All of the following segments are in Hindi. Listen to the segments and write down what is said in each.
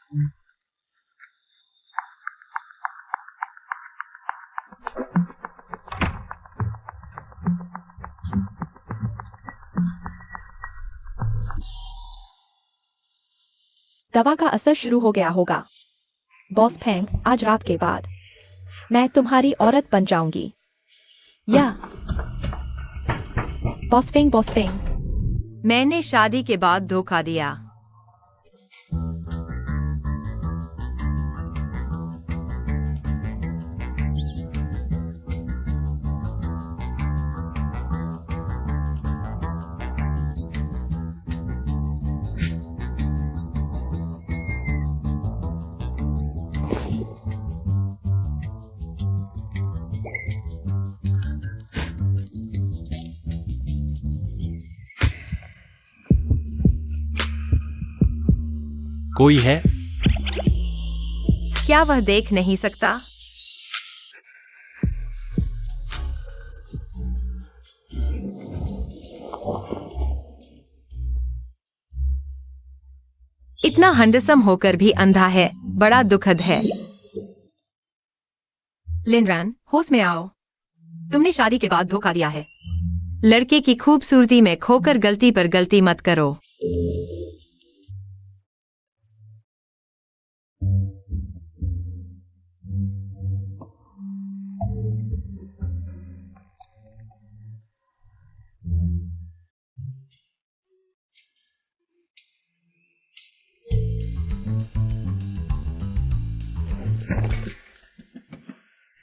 दवा का असर शुरू हो गया होगा। बॉस फेंग, आज रात के बाद मैं तुम्हारी औरत बन जाऊंगी। या बॉस फेंग, मैंने शादी के बाद धोखा दिया। कोई है? क्या वह देख नहीं सकता? इतना हैंडसम होकर भी अंधा है, बड़ा दुखद है। लिनरैन, होश में आओ। तुमने शादी के बाद धोखा दिया है। लड़के की खूबसूरती में खोकर गलती पर गलती मत करो।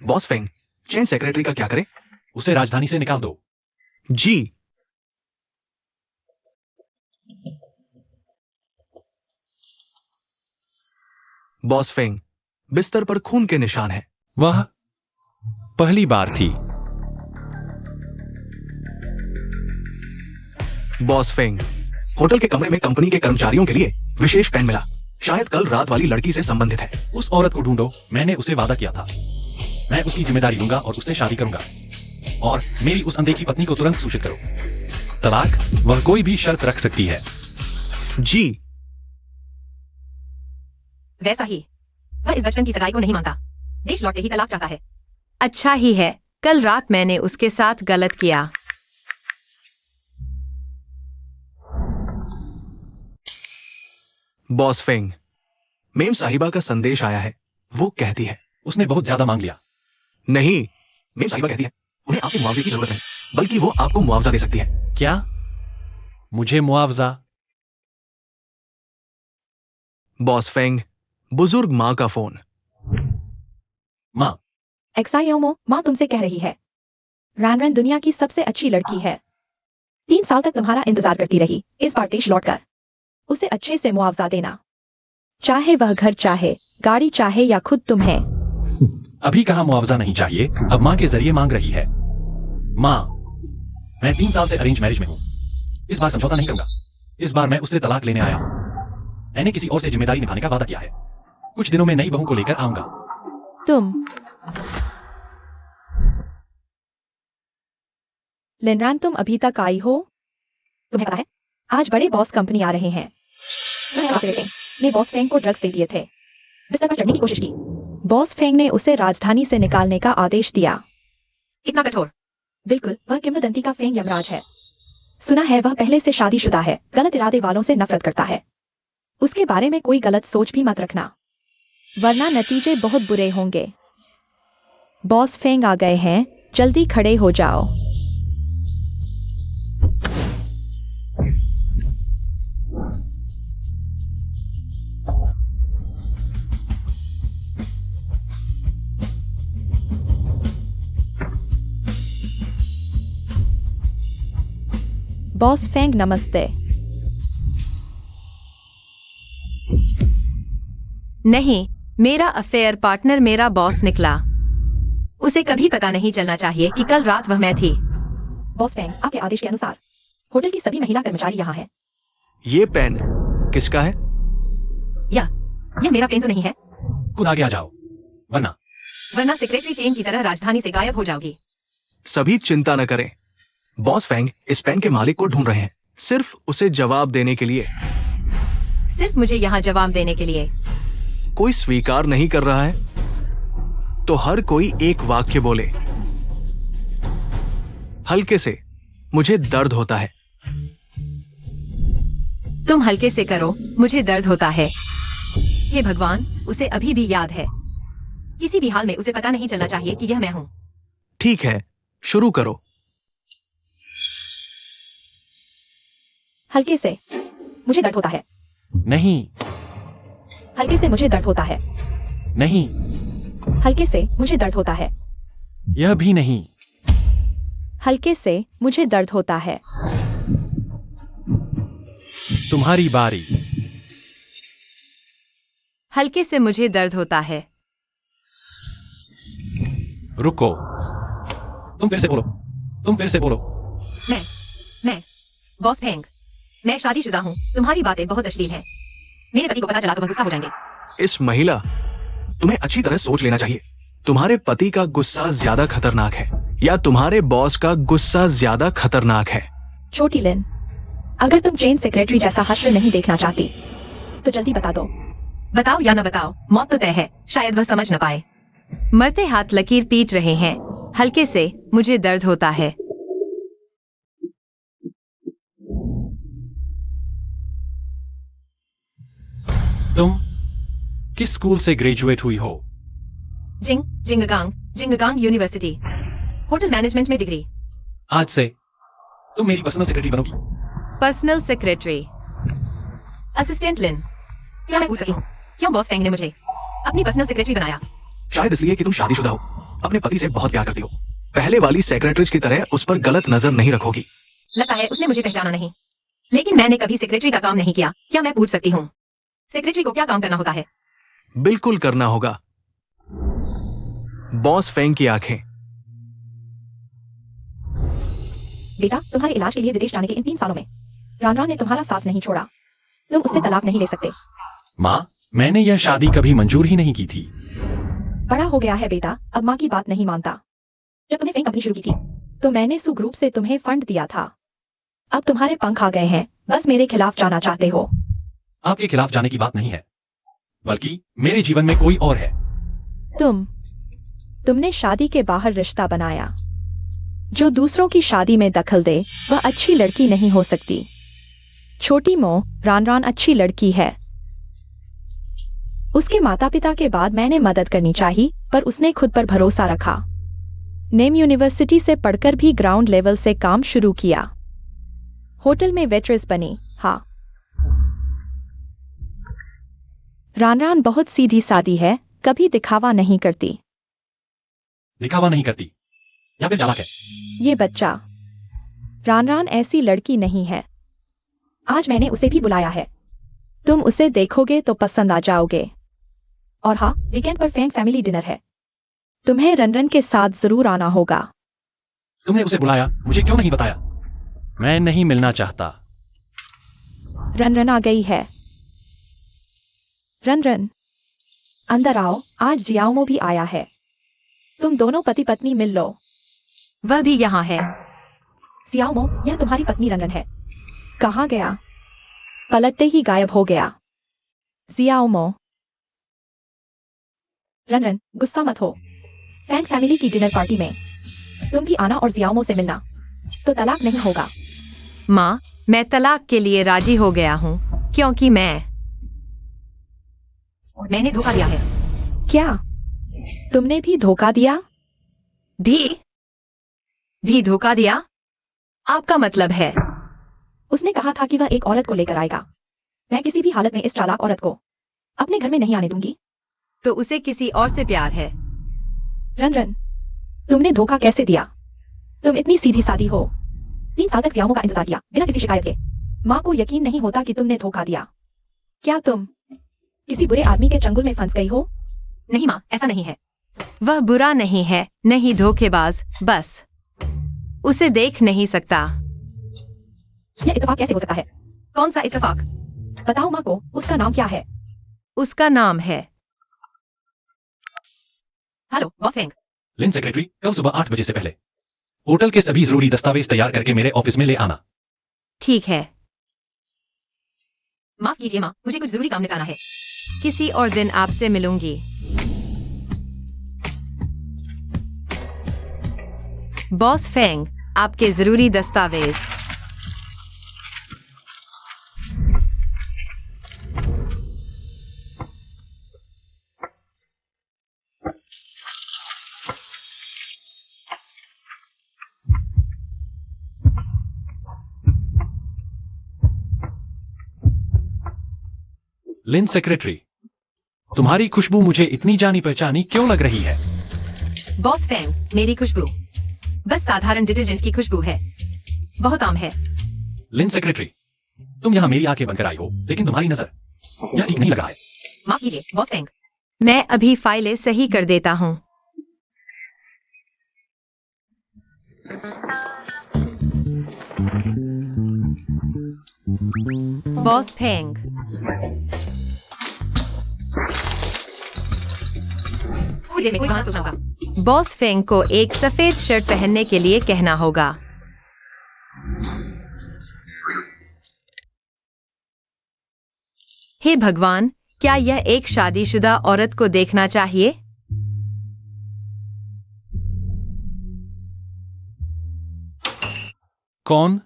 बॉस फेंग, चेन सेक्रेटरी का क्या करें? उसे राजधानी से निकाल दो। जी। बॉस फेंग, बिस्तर पर खून के निशान हैं। वह पहली बार थी। बॉस फेंग, होटल के कमरे में कंपनी के कर्मचारियों के लिए विशेष पेन मिला। शायद कल रात वाली लड़की से संबंधित है। उस औरत को ढूंढो, मैंने उसे वादा किया था। मैं उसकी जिम्मेदारी लूंगा और उससे शादी करूंगा। और मेरी उस अनदेखी पत्नी को तुरंत सूचित करो। तलाक, वह कोई भी शर्त रख सकती है। जी। वैसा ही, वह इस बचपन की सगाई को नहीं मानता। देश लौटे ही तलाक चाहता है। अच्छा ही है, कल रात मैंने उसके साथ गलत किया। बॉस फेंग, मेम साहिबा का संदेश आया है। वो कहती है उसने बहुत ज्यादा मांग लिया। नहीं, मेम साहिबा कहती है उन्हें आपके मुआवजे की जरूरत है, बल्कि वो आपको मुआवजा दे सकती है। क्या? मुझे मुआवजा? बॉस फेंग, बुजुर्ग माँ का फोन। माँ। एक्सायोमो, माँ तुमसे कह रही है। रैन दुनिया की सबसे अच्छी लड़की है। 3 साल तक तुम्हारा इंतजार करती रही। इस बार देश लौटकर उसे अच्छे से मुआवजा देना। चाहे वह घर चाहे, गाड़ी चाहे या खुद तुम्हें। अभी कहा मुआवजा नहीं चाहिए, अब माँ के जरिए मांग रही है। माँ, मैं 3 साल से अरेंज मैरिज में हूँ। इस बार समझौता नहीं करूंगा। इस बार मैं उससे तलाक लेने आया हूँ। मैंने किसी और से जिम्मेदारी निभाने का वादा किया है। कुछ दिनों में नई बहू को लेकर आऊंगा। तुम लिनरैन, तुम अभी तक आई हो? तुम्हें पता है, आज बड़े बॉस कंपनी आ रहे हैं। ने बॉस फेंग को ड्रग्स दे दिए थे। बिस्तर पर चढ़ने की कोशिश की। बॉस फेंग ने उसे राजधानी से निकालने का आदेश दिया। इतना कठोर? बिल्कुल, वह किंवदंती का फेंग यमराज है। सुना है वह पहले से शादीशुदा है, गलत इरादे वालों से नफरत करता है। उसके बारे में कोई गलत सोच भी मत रखना, वरना नतीजे बहुत बुरे होंगे। बॉस फेंग आ गए हैं, जल्दी खड़े हो जाओ। बॉस फेंग, नमस्ते। नहीं, मेरा अफेयर पार्टनर मेरा बॉस निकला। उसे कभी पता नहीं चलना चाहिए कि कल रात वह मैं थी। बॉस फेंग, आपके आदेश के अनुसार होटल की सभी महिला कर्मचारी यहाँ हैं। ये पेन किसका है? यह मेरा पेन तो नहीं है। खुद आगे आ जाओ, वरना सेक्रेटरी चेन की तरह राजधानी से गायब हो जाओगी। सभी चिंता न करें। बॉस फेंग इस पेन के मालिक को ढूंढ रहे हैं, सिर्फ उसे जवाब देने के लिए। सिर्फ मुझे यहाँ जवाब देने के लिए? कोई स्वीकार नहीं कर रहा है तो हर कोई एक वाक्य बोले। हल्के से, मुझे दर्द होता है। तुम हल्के से करो, मुझे दर्द होता है। हे भगवान, उसे अभी भी याद है। किसी भी हाल में उसे पता नहीं चलना चाहिए कि यह मैं हूँ। ठीक है, शुरू करो। हल्के से, मुझे दर्द होता है। नहीं, हल्के से मुझे दर्द होता है। नहीं, हल्के से मुझे दर्द होता है। यह भी नहीं। हल्के से मुझे दर्द होता है। तुम्हारी बारी। हल्के से मुझे दर्द होता है। रुको, तुम फिर से बोलो, तुम फिर से बोलो। मैं बॉस फेंग, मैं शादीशुदा हूँ। तुम्हारी बातें बहुत अश्लील हैं। मेरे पति को पता चला तो वह गुस्सा हो जाएंगे। इस महिला, तुम्हें अच्छी तरह सोच लेना चाहिए। तुम्हारे पति का गुस्सा ज्यादा खतरनाक है या तुम्हारे बॉस का गुस्सा ज्यादा खतरनाक है? छोटी लिन, अगर तुम चेन सेक्रेटरी जैसा हश्र नहीं देखना चाहती तो जल्दी बता दो। बताओ या न बताओ, मौत तो तय है। शायद वह समझ न पाए। मरते हाथ लकीर पीट रहे हैं। हल्के से मुझे दर्द होता है। तुम किस स्कूल से ग्रेजुएट हुई हो? जिंगगांग यूनिवर्सिटी, होटल मैनेजमेंट में डिग्री। आज से तुम मेरी पर्सनल सेक्रेटरी बनोगी। Personal secretary, assistant Lin. क्या मैं पूछ सकती हूँ, क्यों बॉस फेंग ने मुझे अपनी पर्सनल सेक्रेटरी बनाया? शायद इसलिए कि तुम शादीशुदा हो, अपने पति से बहुत प्यार करती हो। पहले वाली सेक्रेटरीज की तरह उस पर गलत नजर नहीं रखोगी। लगता है उसने मुझे पहचाना नहीं, लेकिन मैंने कभी सेक्रेटरी का काम नहीं किया। क्या मैं पूछ सकती हूँ, सेक्रेटरी को क्या काम करना होता है? बिल्कुल करना होगा। बॉस फेंग की आंखें। बेटा, तुम्हारे इलाज के लिए विदेश जाने के इन 3 सालों में रान ने तुम्हारा साथ नहीं छोड़ा। तुम उससे तलाक नहीं ले सकते। माँ, मैंने यह शादी कभी मंजूर ही नहीं की थी। बड़ा हो गया है बेटा, अब माँ की बात नहीं मानता। जब तुमने फेंग कंपनी शुरू की थी तो मैंने सू ग्रुप से तुम्हें फंड दिया था। अब तुम्हारे पंख आ गए हैं, बस मेरे खिलाफ जाना चाहते हो। आपके खिलाफ जाने की बात नहीं है, बल्कि मेरे जीवन में कोई और है। तुमने शादी के बाहर रिश्ता बनाया। जो दूसरों की शादी में दखल दे वह अच्छी लड़की नहीं हो सकती। छोटी मो, रान अच्छी लड़की है। उसके माता पिता के बाद मैंने मदद करनी चाहिए, पर उसने खुद पर भरोसा रखा। नेम यूनिवर्सिटी से पढ़कर भी ग्राउंड लेवल से काम शुरू किया। होटल में वेट्रेस बनी। हाँ, रान बहुत सीधी सादी है, कभी दिखावा नहीं करती। दिखावा नहीं करती या फिर चालाक है? ये बच्चा रान ऐसी लड़की नहीं है। आज मैंने उसे भी बुलाया है। तुम उसे देखोगे तो पसंद आ जाओगे। और हाँ, वीकेंड पर फेंग फैमिली डिनर है। तुम्हें रन के साथ जरूर आना होगा। तुमने उसे बुलाया, मुझे क्यों नहीं बताया? मैं नहीं मिलना चाहता। रन आ गई है। रन अंदर आओ, आज जियाओमो भी आया है। तुम दोनों पति पत्नी मिल लो। वह भी यहाँ है। जियाओमो, यह तुम्हारी पत्नी रन है। कहाँ गया? पलटते ही गायब हो गया। जियाओमो। रन गुस्सा मत हो। फेंग फैमिली की डिनर पार्टी में तुम भी आना और जियाओमो से मिलना, तो तलाक नहीं होगा। माँ, मैं तलाक के लिए राजी हो गया हूँ, क्योंकि मैंने धोखा दिया है। क्या तुमने भी धोखा दिया? भी धोखा दिया? आपका मतलब है? उसने कहा था कि वह एक औरत को लेकर आएगा। मैं किसी भी हालत में इस चालाक औरत को अपने घर में नहीं आने दूंगी। तो उसे किसी और से प्यार है। रन तुमने धोखा कैसे दिया? तुम इतनी सीधी सादी हो। 3 साल तक जियाओमो का इंतजार किया बिना किसी शिकायत के। माँ को यकीन नहीं होता कि तुमने धोखा दिया। क्या तुम किसी बुरे आदमी के चंगुल में फंस गई हो? नहीं माँ, ऐसा नहीं है। वह बुरा नहीं है, नहीं धोखेबाज, बस उसे देख नहीं सकता। यह इत्तेफाक कैसे हो सकता है? कौन सा इत्तेफाक? बताओ माँ को, उसका नाम क्या है? उसका नाम है। Hello boss Feng. Lin secretary, कल सुबह 8 बजे से पहले होटल के सभी जरूरी दस्तावेज तैयार करके मेरे ऑफिस में ले आना। ठीक है। माफ कीजिए माँ, मुझे कुछ जरूरी काम निकालना है। किसी और दिन आपसे मिलूंगी। बॉस फेंग, आपके जरूरी दस्तावेज। लिन सेक्रेटरी, तुम्हारी खुशबू मुझे इतनी जानी पहचानी क्यों लग रही है? बॉस फेंग, मेरी खुशबू बस साधारण डिटर्जेंट की खुशबू है, बहुत आम है। लिन सेक्रेटरी, तुम यहाँ मेरी आंखें बनकर आई हो, लेकिन तुम्हारी नजर यह ठीक नहीं लग रहा है। माफ कीजिए बॉस फेंग, मैं अभी फाइलें सही कर देता हूँ। बॉस फेंग, थोड़ी देर में कोई बहाना सोचना होगा। बॉस फेंग को एक सफेद शर्ट पहनने के लिए कहना होगा। हे भगवान, क्या यह एक शादीशुदा औरत को देखना चाहिए? कौन?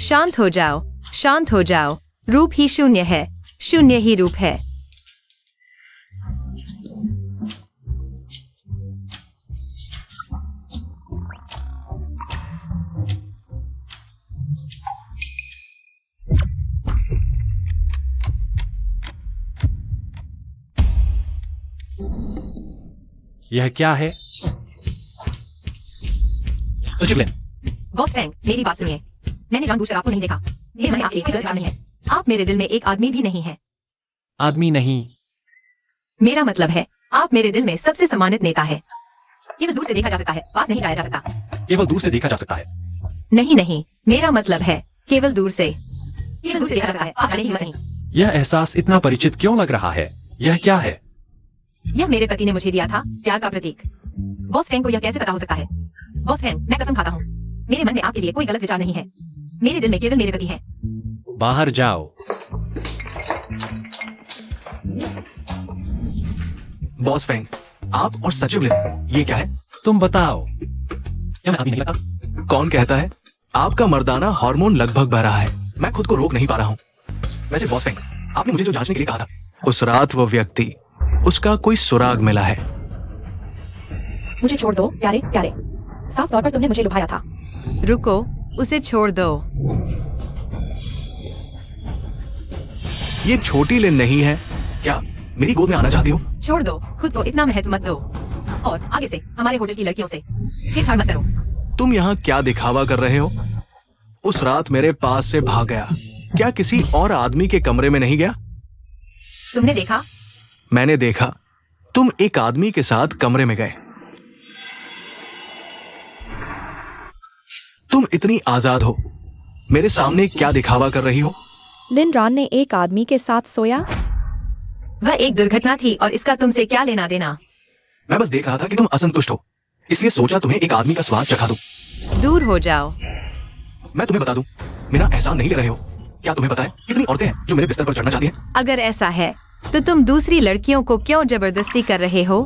शांत हो जाओ, शांत हो जाओ। रूप ही शून्य है, शून्य ही रूप है। यह क्या है? सचिव लिन, बॉस फेंग, मेरी बात सुनिए। मैंने जानबूझकर आपको नहीं देखा। ये मैंने आपके लिए कोई गलत काम नहीं है। आप मेरे दिल में एक आदमी भी नहीं है। आदमी नहीं? मेरा मतलब है, आप मेरे दिल में सबसे सम्मानित नेता है। केवल दूर से देखा जा सकता है, पास नहीं जाया जा सकता। केवल दूर से देखा जा सकता है? नहीं नहीं, मेरा मतलब है केवल दूर से देखा जा सकता है, आप जाने की हिम्मत नहीं। यह एहसास इतना परिचित क्यों लग रहा है? यह क्या है? यह मेरे पति ने मुझे दिया था, प्यार का प्रतीक। बॉस फेंग को यह कैसे पता हो सकता है? बॉस फेंग, मैं कसम खाता हूँ, मेरे मन में आपके लिए कोई गलत विचार नहीं है। मेरे दिल में केवल मेरे पति हैं। बाहर जाओ। बॉस फेंग, आप और सचिव लिन, ये क्या है? तुम बताओ, क्या मैं आदमी नहीं लगता? कौन कहता है? आपका मर्दाना हार्मोन लगभग बह रहा है। मैं खुद को रोक नहीं पा रहा हूँ। वैसे बॉस फेंग, आपने मुझे जो जांचने के लिए कहा था, उस रात वो व्यक्ति, उसका कोई सुराग मिला है? मुझे छोड़ दो प्यारे प्यारे, साफ तौर पर तुमने मुझे लुभाया था। रुको, उसे छोड़ दो। ये छोटी लिन नहीं है क्या? मेरी गोद में आना चाहती हो? छोड़ दो, खुद को इतना महत्व मत दो। और आगे से हमारे होटल की लड़कियों से छेड़छाड़ मत करो। तुम यहाँ क्या दिखावा कर रहे हो? उस रात मेरे पास से भाग गया, क्या किसी और आदमी के कमरे में नहीं गया? तुमने देखा? मैंने देखा, तुम एक आदमी के साथ कमरे में गए। तुम इतनी आजाद हो, मेरे सामने क्या दिखावा कर रही हो? लिन रॉन ने एक आदमी के साथ सोया? वह एक दुर्घटना थी और इसका तुमसे क्या लेना देना? मैं बस देख रहा था कि तुम असंतुष्ट हो, इसलिए सोचा तुम्हें एक आदमी का स्वाद चखा दूं। दूर हो जाओ। मैं तुम्हें बता दूं, मेरा एहसान नहीं ले रहे हो। क्या तुम्हें पता है कितनी औरतें हैं जो मेरे बिस्तर पर चढ़ना चाहती हैं? अगर ऐसा है तो तुम दूसरी लड़कियों को क्यों जबरदस्ती कर रहे हो?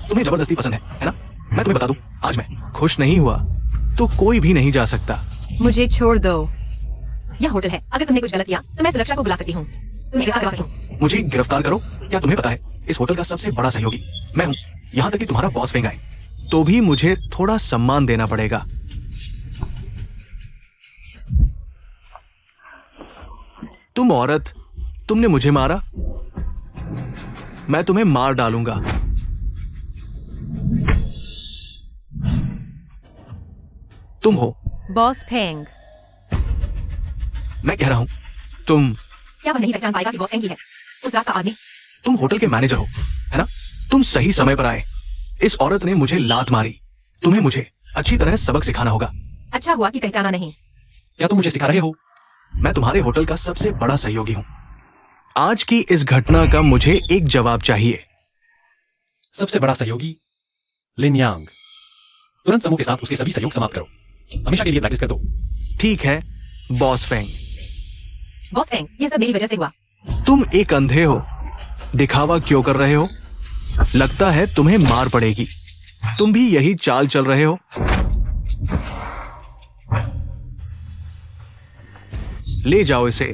तुम्हें जबरदस्ती पसंद है ना? मैं तुम्हें बता दूं, आज मैं खुश नहीं हुआ तो कोई भी नहीं जा सकता। मुझे छोड़ दो। यह होटल है, अगर तुमने कुछ गलत किया तो मैं सुरक्षा को बुला सकती हूँ। तुम्हें गिरफ्तार करवा सकती हूँ। मुझे गिरफ्तार करो? क्या तुम्हें पता है इस होटल का सबसे बड़ा सहयोगी मैं हूँ। यहाँ तक कि तुम्हारा बॉस फेंग आए तो भी मुझे थोड़ा सम्मान देना पड़ेगा। तुम औरत, तुमने मुझे मारा, मैं तुम्हें मार डालूंगा। तुम हो बॉस फेंग। मैं कह रहा हूं, तुम। क्या वह नहीं पहचान पाएगा कि बॉस फेंग ही है? उस रात का आदमी। तुम होटल के मैनेजर हो, है ना? तुम सही समय पर आए। इस औरत ने मुझे लात मारी, तुम्हें मुझे अच्छी तरह सबक सिखाना होगा। अच्छा हुआ कि पहचाना नहीं। क्या तुम मुझे सिखा रहे हो? मैं तुम्हारे होटल का सबसे बड़ा सहयोगी हूँ। आज की इस घटना का मुझे एक जवाब चाहिए। सबसे बड़ा सहयोगी लिन यांग। तुरंत समूह के साथ उसके सभी सहयोग समाप्त करो। हमेशा के लिए प्रैक्टिस कर दो। ठीक है बॉस फेंग। बॉस फेंग, यह सब मेरी वजह से हुआ। तुम एक अंधे हो। दिखावा क्यों कर रहे हो? लगता है तुम्हें मार पड़ेगी। तुम भी यही चाल चल रहे हो। ले जाओ इसे।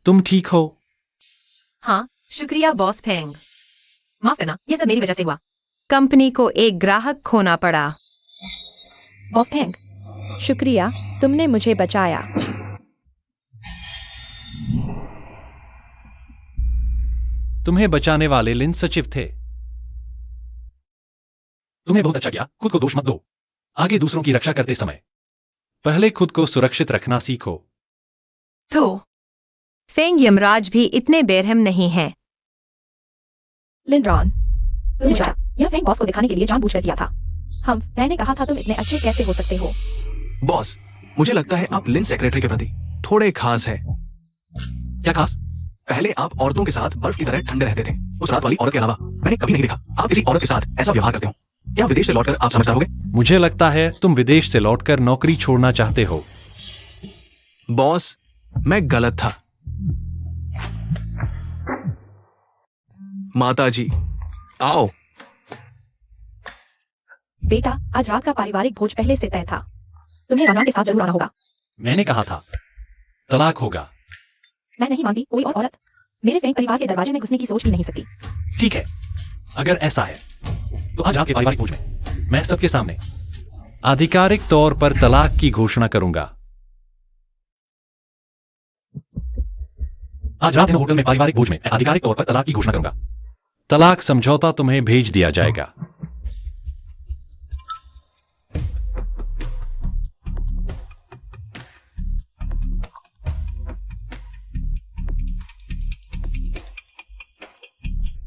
तुम ठीक हो? हाँ, शुक्रिया बॉस फेंग। माफ करना, यह सब मेरी वजह से हुआ। कंपनी को एक ग्राहक खोना पड़ा। बॉस फेंग, शुक्रिया, तुमने मुझे बचाया। तुम्हें बचाने वाले लिन सचिव थे। तुम्हें बहुत अच्छा किया। खुद को दोष मत दो। आगे दूसरों की रक्षा करते समय पहले खुद को सुरक्षित रखना सीखो। तो फेंग यमराज भी इतने बेरहम नहीं हैं। लिन रॉन, तुमने बचाया। यह फेंग बॉस को दिखाने के लिए जानबूझकर किया था। मैंने कहा था तुम इतने अच्छे कैसे हो सकते हो। बॉस, मुझे लगता है आप लिन सेक्रेटरी के प्रति थोड़े खास है। क्या खास? पहले आप औरतों के साथ बर्फ की तरह ठंडे रहते थे। उस रात वाली औरत के अलावा मैंने कभी नहीं देखा आप किसी औरत के साथ ऐसा व्यवहार करते हो। क्या विदेश से लौटकर आप समझदार होगे? मुझे लगता है तुम विदेश से लौटकर नौकरी छोड़ना चाहते हो। बॉस, मैं गलत था। माता जी, आओ। बेटा, आज रात का पारिवारिक भोज पहले से तय था। तुम्हें राना के साथ जरूर आना होगा। मैंने कहा था तलाक होगा। मैं नहीं मानती कोई और औरत मेरे फेंग परिवार के दरवाजे में घुसने की सोच भी नहीं सकती। ठीक है, अगर ऐसा है तो आज आपके पारिवारिक भोज में मैं सबके सामने आधिकारिक तौर पर तलाक की घोषणा करूंगा। आज रात इन होटल में पारिवारिक भोज में मैं आधिकारिक तौर पर तलाक की घोषणा करूंगा। तलाक समझौता तुम्हें भेज दिया जाएगा।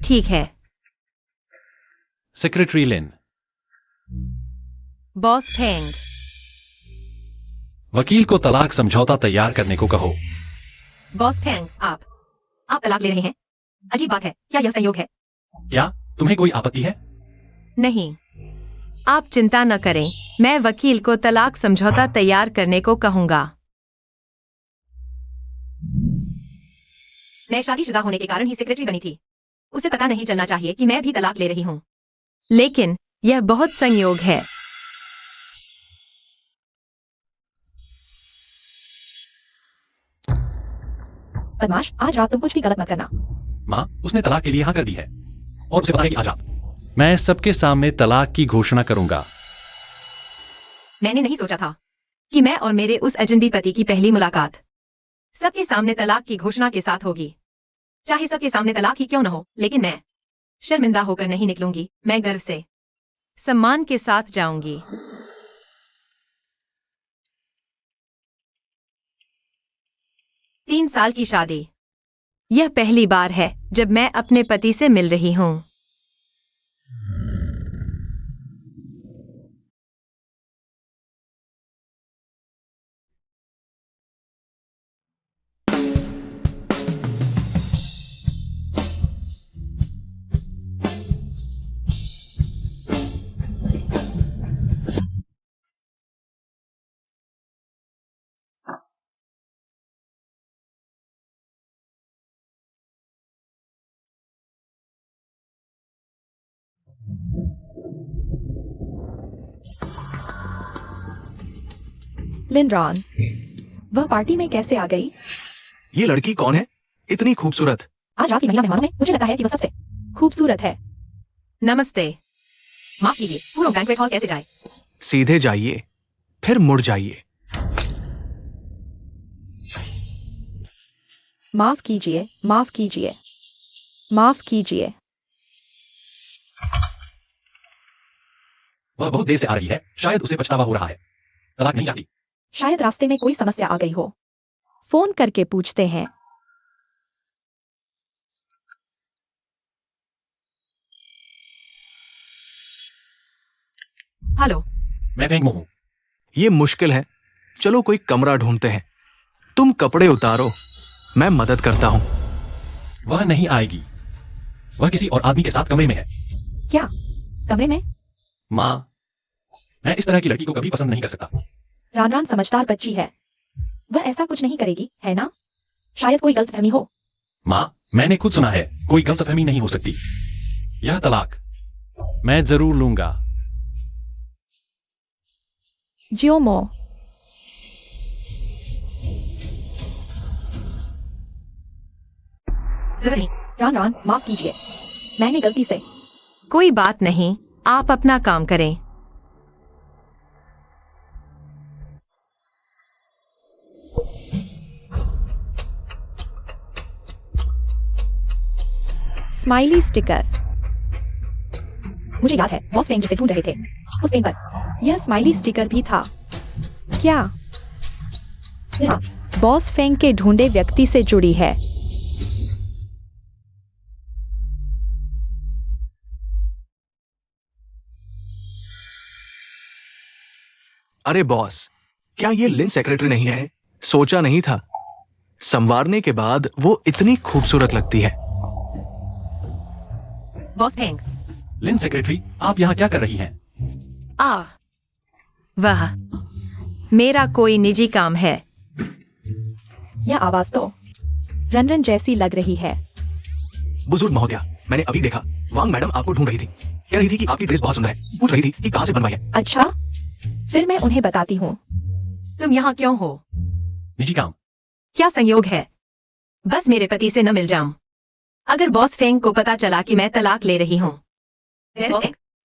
ठीक है सेक्रेटरी लिन, बॉस फेंग। वकील को तलाक समझौता तैयार करने को कहो। बॉस फेंग, आप तलाक ले रहे हैं? अजीब बात है। क्या यह संयोग है? क्या तुम्हें कोई आपत्ति है? नहीं, आप चिंता न करें। मैं वकील को तलाक समझौता तैयार करने को कहूंगा। मैं शादीशुदा होने के कारण ही सेक्रेटरी बनी थी। उसे पता नहीं चलना चाहिए कि मैं भी तलाक ले रही हूँ। लेकिन यह बहुत संयोग है। बदमाश, आज रात तुम कुछ भी गलत मत करना। माँ, उसने तलाक के लिए हाँ कर दी है और उसे पता है कि आज रात मैं सबके सामने तलाक की घोषणा करूंगा। मैंने नहीं सोचा था कि मैं और मेरे उस अजनबी पति की पहली मुलाकात सबके सामने तलाक की घोषणा के साथ होगी। चाहे सबके सामने तलाक ही क्यों न हो, लेकिन मैं शर्मिंदा होकर नहीं निकलूंगी। मैं गर्व से सम्मान के साथ जाऊंगी। 3 साल की शादी। यह पहली बार है जब मैं अपने पति से मिल रही हूं। लिन रॉन, वह पार्टी में कैसे आ गई? ये लड़की कौन है? इतनी खूबसूरत। आज रात की महिला मेहमानों में मुझे लगता है कि वह सबसे खूबसूरत है। नमस्ते। माफ कीजिए, पूरा बैंक्वेट हॉल कैसे जाए? सीधे जाइए, फिर मुड़ जाइए। माफ कीजिए, माफ कीजिए, माफ कीजिए। वह बहुत देर से आ रही है। शायद उसे पछतावा हो रहा है। तलाक नहीं चाहती। शायद रास्ते में कोई समस्या आ गई हो। फोन करके पूछते हैं। हेलो। मैं फेंग मो हूँ। ये मुश्किल है, चलो कोई कमरा ढूंढते हैं। तुम कपड़े उतारो, मैं मदद करता हूं। वह नहीं आएगी। वह किसी और आदमी के साथ कमरे में है। क्या कमरे में? माँ, मैं इस तरह की लड़की को कभी पसंद नहीं कर सकता। रान रान समझदार बच्ची है, वह ऐसा कुछ नहीं करेगी, है ना? शायद कोई गलतफहमी हो। माँ, मैंने खुद सुना है, कोई गलतफहमी नहीं हो सकती। यह तलाक मैं जरूर लूंगा। जियोमो, जरा नहीं। रान रान माफ कीजिए, मैंने गलती से। कोई बात नहीं, आप अपना काम करें। Smiley sticker. मुझे याद है, बॉस फेंग जिसे ढूंढ रहे थे, उस पेन पर यह स्माइली स्टिकर भी था। क्या हाँ, बॉस फेंग के ढूंढे व्यक्ति से जुड़ी है? अरे बॉस, क्या ये लिन सेक्रेटरी नहीं है? सोचा नहीं था। संवारने के बाद वो इतनी खूबसूरत लगती है। Boss Feng. लिन सेक्रेटरी, आप यहाँ क्या कर रही हैं? वह मेरा कोई निजी काम है। यह आवाज तो रनरन जैसी लग रही है। बुजुर्ग महोदया, मैंने अभी देखा, वांग मैडम आपको ढूंढ रही थी। कह रही थी कि आपकी ड्रेस बहुत सुंदर है। पूछ रही थी कि कहाँ से बनवाई है। अच्छा, फिर मैं उन्हें बताती हूँ। तुम यहाँ क्यों हो? निजी काम। क्या संयोग है? बस मेरे पति से न मिल जाऊं। अगर बॉस फेंग को पता चला कि मैं तलाक ले रही हूँ।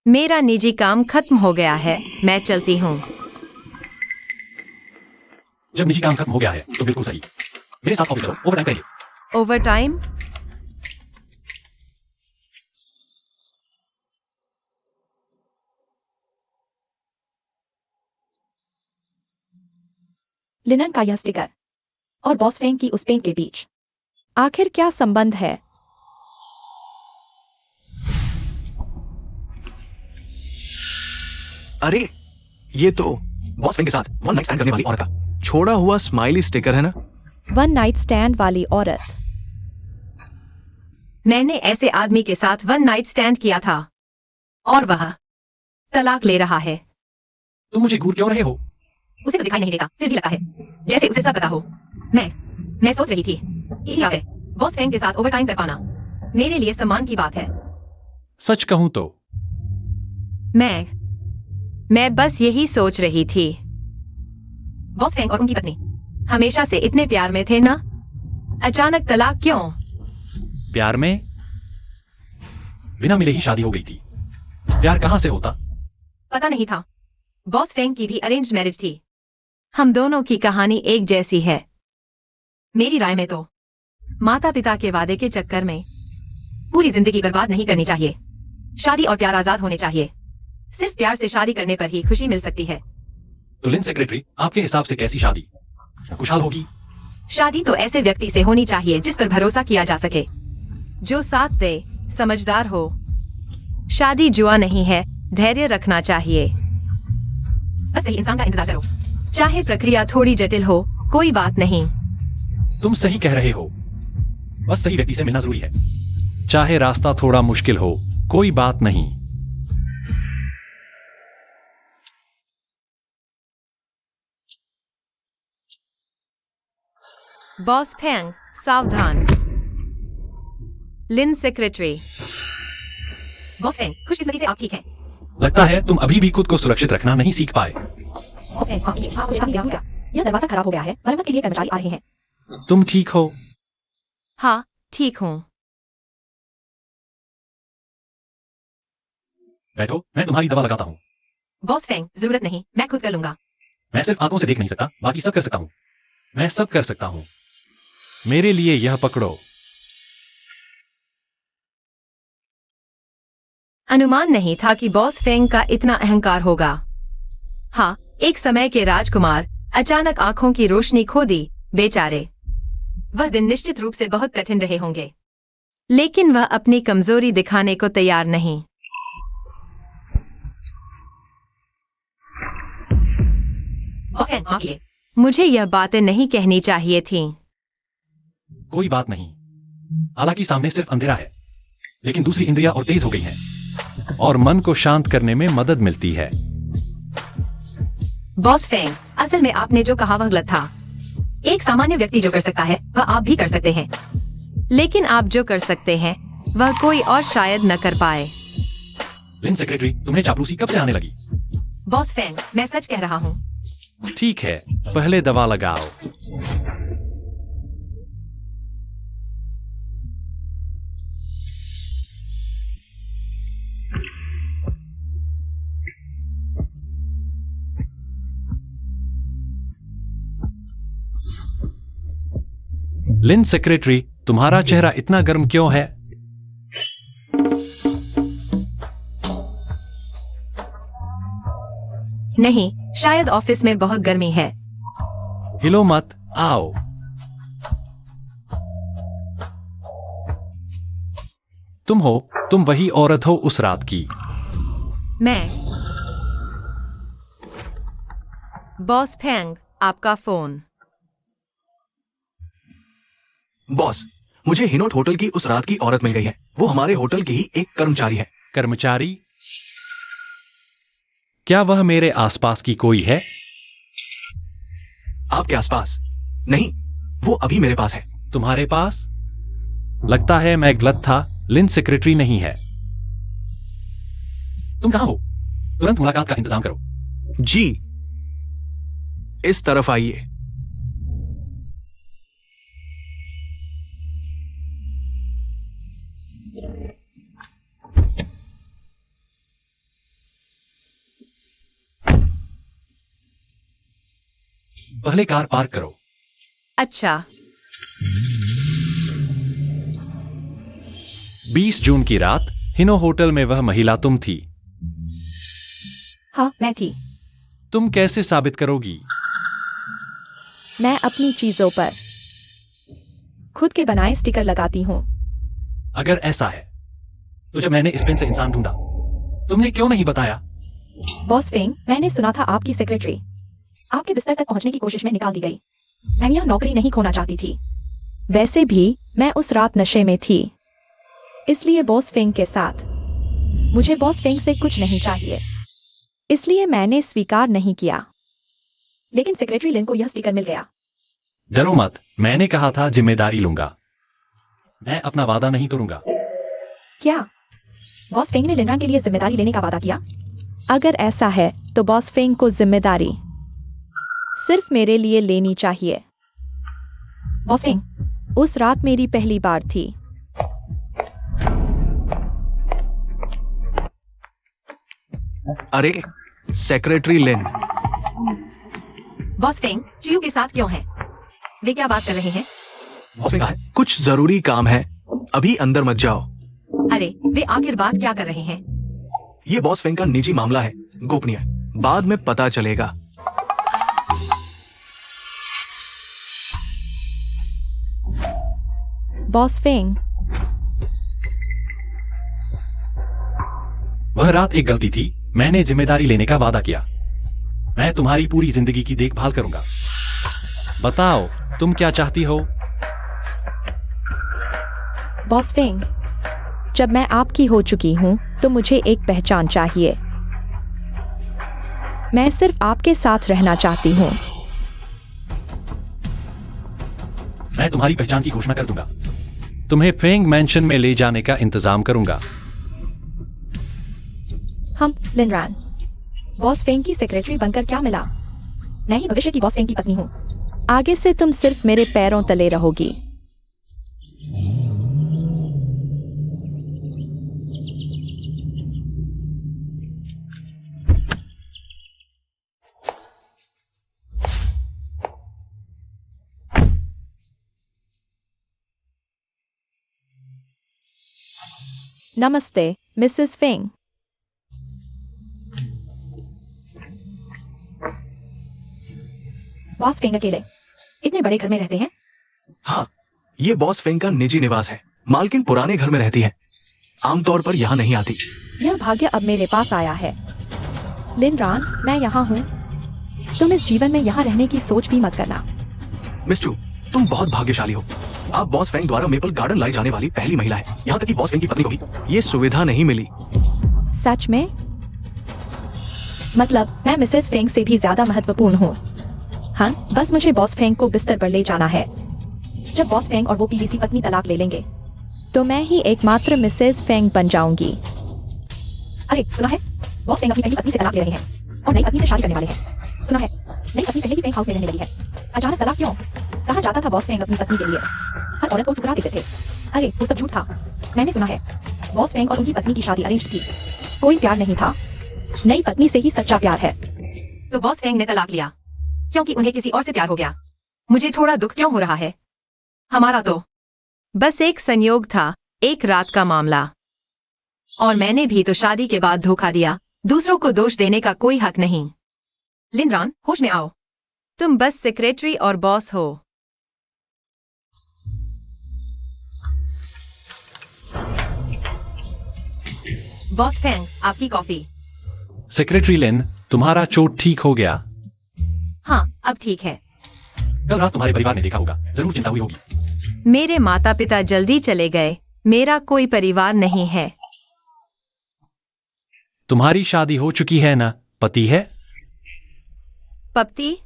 मेरा निजी काम खत्म हो गया है, मैं चलती हूँ। जब निजी काम खत्म हो गया है तो बिल्कुल सही। मेरे साथ ऑफिस चलो, ओवरटाइम करिए। Over time? लिनन का यह स्टिकर और बॉस फेंग की उस पेन के बीच आखिर क्या संबंध है? अरे, ये तो बॉस फेंग के साथ वन नाइट स्टैंड करने वाली औरत का छोड़ा हुआ स्माइली स्टिकर है ना? वन नाइट स्टैंड वाली औरत। मैंने ऐसे आदमी के साथ वन नाइट स्टैंड किया था और वह तलाक ले रहा है। तुम मुझे घूर क्यों रहे हो? उसे तो दिखाई नहीं देता, फिर भी लगता है जैसे उसे सब पता हो। मैं सोच रही थी, यही बात है, बॉस फेंग के साथ ओवरटाइम कर पाना मेरे लिए सम्मान की बात है। सच कहूं तो मैं बस यही सोच रही थी। बॉस फेंग और उनकी पत्नी हमेशा से इतने प्यार में थे ना? अचानक तलाक क्यों? प्यार में बिना मिले ही शादी हो गई थी। प्यार कहां से होता? पता नहीं था। बॉस फेंग की भी अरेंज्ड मैरिज थी। हम दोनों की कहानी एक जैसी है। मेरी राय में तो माता पिता के वादे के चक्कर में पूरी जिंदगी बर्बाद नहीं करनी चाहिए। शादी और प्यार आजाद होने चाहिए। सिर्फ प्यार से शादी करने पर ही खुशी मिल सकती है। तो लिन सेक्रेटरी, आपके हिसाब से कैसी शादी खुशहाल होगी? शादी तो ऐसे व्यक्ति से होनी चाहिए जिस पर भरोसा किया जा सके, जो साथ दे, समझदार हो। शादी जुआ नहीं है, धैर्य रखना चाहिए। बस सही इंसान का इंतजार करो, चाहे प्रक्रिया थोड़ी जटिल हो, कोई बात नहीं। तुम सही कह रहे हो, बस सही व्यक्ति से मिलना जरूरी है। चाहे रास्ता थोड़ा मुश्किल हो, कोई बात नहीं। बॉस फेंग, सावधान। लिन सेक्रेटरी। बॉस फेंग, खुशकिस्मती से आप ठीक हैं। लगता है तुम अभी भी खुद को सुरक्षित रखना नहीं सीख पाए। बॉस फेंग, आपको देखा नहीं गया? यह दरवाजा खराब हो गया है, मरम्मत के लिए कर्मचारी आ रहे हैं। तुम ठीक हो? हाँ, ठीक हूँ। बैठो, मैं तुम्हारी दवा लगाता हूँ। बॉस फेंग, जरूरत नहीं, मैं खुद कर लूंगा। मैं सिर्फ आंखों से देख नहीं सकता, बाकी सब कर सकता हूँ। मैं सब कर सकता हूँ। मेरे लिए यह पकड़ो। अनुमान नहीं था कि बॉस फेंग का इतना अहंकार होगा। हाँ, एक समय के राजकुमार अचानक आंखों की रोशनी खो दी, बेचारे। वह दिन निश्चित रूप से बहुत कठिन रहे होंगे, लेकिन वह अपनी कमजोरी दिखाने को तैयार नहीं। बॉस फैंग, माफ कीजिए, मुझे यह बातें नहीं कहनी चाहिए थी। कोई बात नहीं। हालांकि सामने सिर्फ अंधेरा है, लेकिन दूसरी इंद्रियां और तेज हो गई हैं और मन को शांत करने में मदद मिलती है। बॉस फैंग, असल में आपने जो कहा वह गलत था। एक सामान्य व्यक्ति जो कर सकता है वह आप भी कर सकते हैं, लेकिन आप जो कर सकते हैं वह कोई और शायद न कर पाए। लिन सेक्रेटरी, तुम्हें चापलूसी कब से आने लगी? बॉस फैंग, मैं सच कह रहा हूँ। ठीक है, पहले दवा लगाओ। लिन सेक्रेटरी, तुम्हारा चेहरा इतना गर्म क्यों है? नहीं, शायद ऑफिस में बहुत गर्मी है। हिलो मत, आओ। तुम वही औरत हो उस रात की। मैं। बॉस फैंग, आपका फोन। बॉस, मुझे हिनोट होटल की उस रात की औरत मिल गई है। वो हमारे होटल की ही एक कर्मचारी है। कर्मचारी? क्या वह मेरे आसपास की कोई है? आपके आसपास? नहीं, वो अभी मेरे पास है। तुम्हारे पास? लगता है मैं गलत था। लिन सेक्रेटरी नहीं है। तुम कहां हो? तुरंत मुलाकात का इंतजाम करो। जी, इस तरफ आइए। पहले कार पार्क करो। अच्छा। 20 जून की रात हिनो होटल में वह महिला तुम थी। हाँ, मैं थी। तुम कैसे साबित करोगी? मैं अपनी चीजों पर खुद के बनाए स्टिकर लगाती हूँ। अगर ऐसा है तो जब मैंने इस पेन से इंसान ढूंढा, तुमने क्यों नहीं बताया? बॉस फेंग, मैंने सुना था आपकी सेक्रेटरी आपके बिस्तर तक पहुंचने की कोशिश में निकाल दी गई। मैं यह नौकरी नहीं खोना चाहती थी। वैसे भी मैं उस रात नशे में थी, इसलिए बॉस फेंग के साथ मुझे बॉस फेंग से कुछ नहीं चाहिए, इसलिए मैंने स्वीकार नहीं किया। लेकिन सेक्रेटरी लिन को यह स्टिकर मिल गया। डरो मत, मैंने कहा था जिम्मेदारी लूंगा। मैं अपना वादा नहीं तोड़ूंगा। क्या बॉस फेंग ने लिनरान के लिए जिम्मेदारी लेने का वादा किया? अगर ऐसा है तो बॉस फेंग को जिम्मेदारी सिर्फ मेरे लिए लेनी चाहिए। बॉस फेंग, उस रात मेरी पहली बार थी। अरे, सेक्रेटरी लिन। बॉस फेंग, चियू के साथ क्यों हैं? वे क्या बात कर रहे हैं? बॉस ने कहा है, कुछ जरूरी काम है, अभी अंदर मत जाओ। अरे, वे आखिर बात क्या कर रहे हैं? ये बॉस फेंग का निजी मामला है, गोपनीय, बाद में पता चलेगा। बॉस फेंग, वह रात एक गलती थी। मैंने जिम्मेदारी लेने का वादा किया। मैं तुम्हारी पूरी जिंदगी की देखभाल करूंगा। बताओ, तुम क्या चाहती हो? बॉस फेंग, जब मैं आपकी हो चुकी हूं तो मुझे एक पहचान चाहिए। मैं सिर्फ आपके साथ रहना चाहती हूं। मैं तुम्हारी पहचान की घोषणा कर दूंगा। तुम्हें फेंग मैंशन में ले जाने का इंतजाम करूंगा। हम लिनरान, बॉस फेंग की सेक्रेटरी बनकर क्या मिला? मैं ही भविष्य की बॉस फेंग की पत्नी हूं। आगे से तुम सिर्फ मेरे पैरों तले रहोगी। नमस्ते, मिसेस फेंग। बॉस फेंग अकेले इतने बड़े घर में रहते हैं? हाँ, ये बॉस फेंग का निजी निवास है। मालकिन पुराने घर में रहती है, आमतौर पर यहाँ नहीं आती। यह भाग्य अब मेरे पास आया है। लिनरान, मैं यहाँ हूँ। तुम इस जीवन में यहाँ रहने की सोच भी मत करना। मिस चू, तुम बहुत भाग्यशाली हो। आप बॉस फेंग द्वारा मेपल गार्डन लाई जाने वाली पहली महिला है। यहाँ तक कि बॉस फेंग की पत्नी को भी ये सुविधा नहीं मिली। सच में? मतलब मैं मिसेस फेंग से भी ज्यादा महत्वपूर्ण हूँ। हाँ, बस मुझे बॉस फेंग को बिस्तर पर ले जाना है। जब बॉस फेंग और वो पीवीसी पत्नी तलाक ले लेंगे तो मैं ही एकमात्र मिसेस फेंग बन जाऊंगी। अरे सुना है, बॉस फेंग अपनी पहली पत्नी से तलाक ले रहे हैं और नई पत्नी से शादी करने वाले हैं। सुना है, नई पत्नी पहले ही फेंग हाउस में रहने लगी है। अचानक तलाक क्यों? कहा जाता था बॉस फेंग अपनी पत्नी के लिए हर औरत को ठुकरा देते थे। अरे वो सब झूठ था। मैंने सुना है बॉस फेंग और उनकी पत्नी की शादी अरेंज थी, कोई प्यार नहीं था। नई पत्नी से ही सच्चा प्यार है। तो बॉस फेंग ने तलाक लिया क्योंकि उन्हें किसी और से प्यार हो गया। मुझे थोड़ा दुख क्यों हो रहा है? हमारा तो बस एक संयोग था, एक रात का मामला। और मैंने भी तो शादी के बाद धोखा दिया। दूसरों को दोष देने का कोई हक नहीं। लिनरान, होश में आओ। तुम बस सेक्रेटरी और बॉस हो। बॉस फेंग, आपकी कॉफी। सेक्रेटरी लिन, तुम्हारा चोट ठीक हो गया? हाँ, अब ठीक है। कल रात तुम्हारे परिवार ने देखा होगा, जरूर चिंता हुई होगी। मेरे माता पिता जल्दी चले गए। मेरा कोई परिवार नहीं है। तुम्हारी शादी हो चुकी है ना? पति है? पति?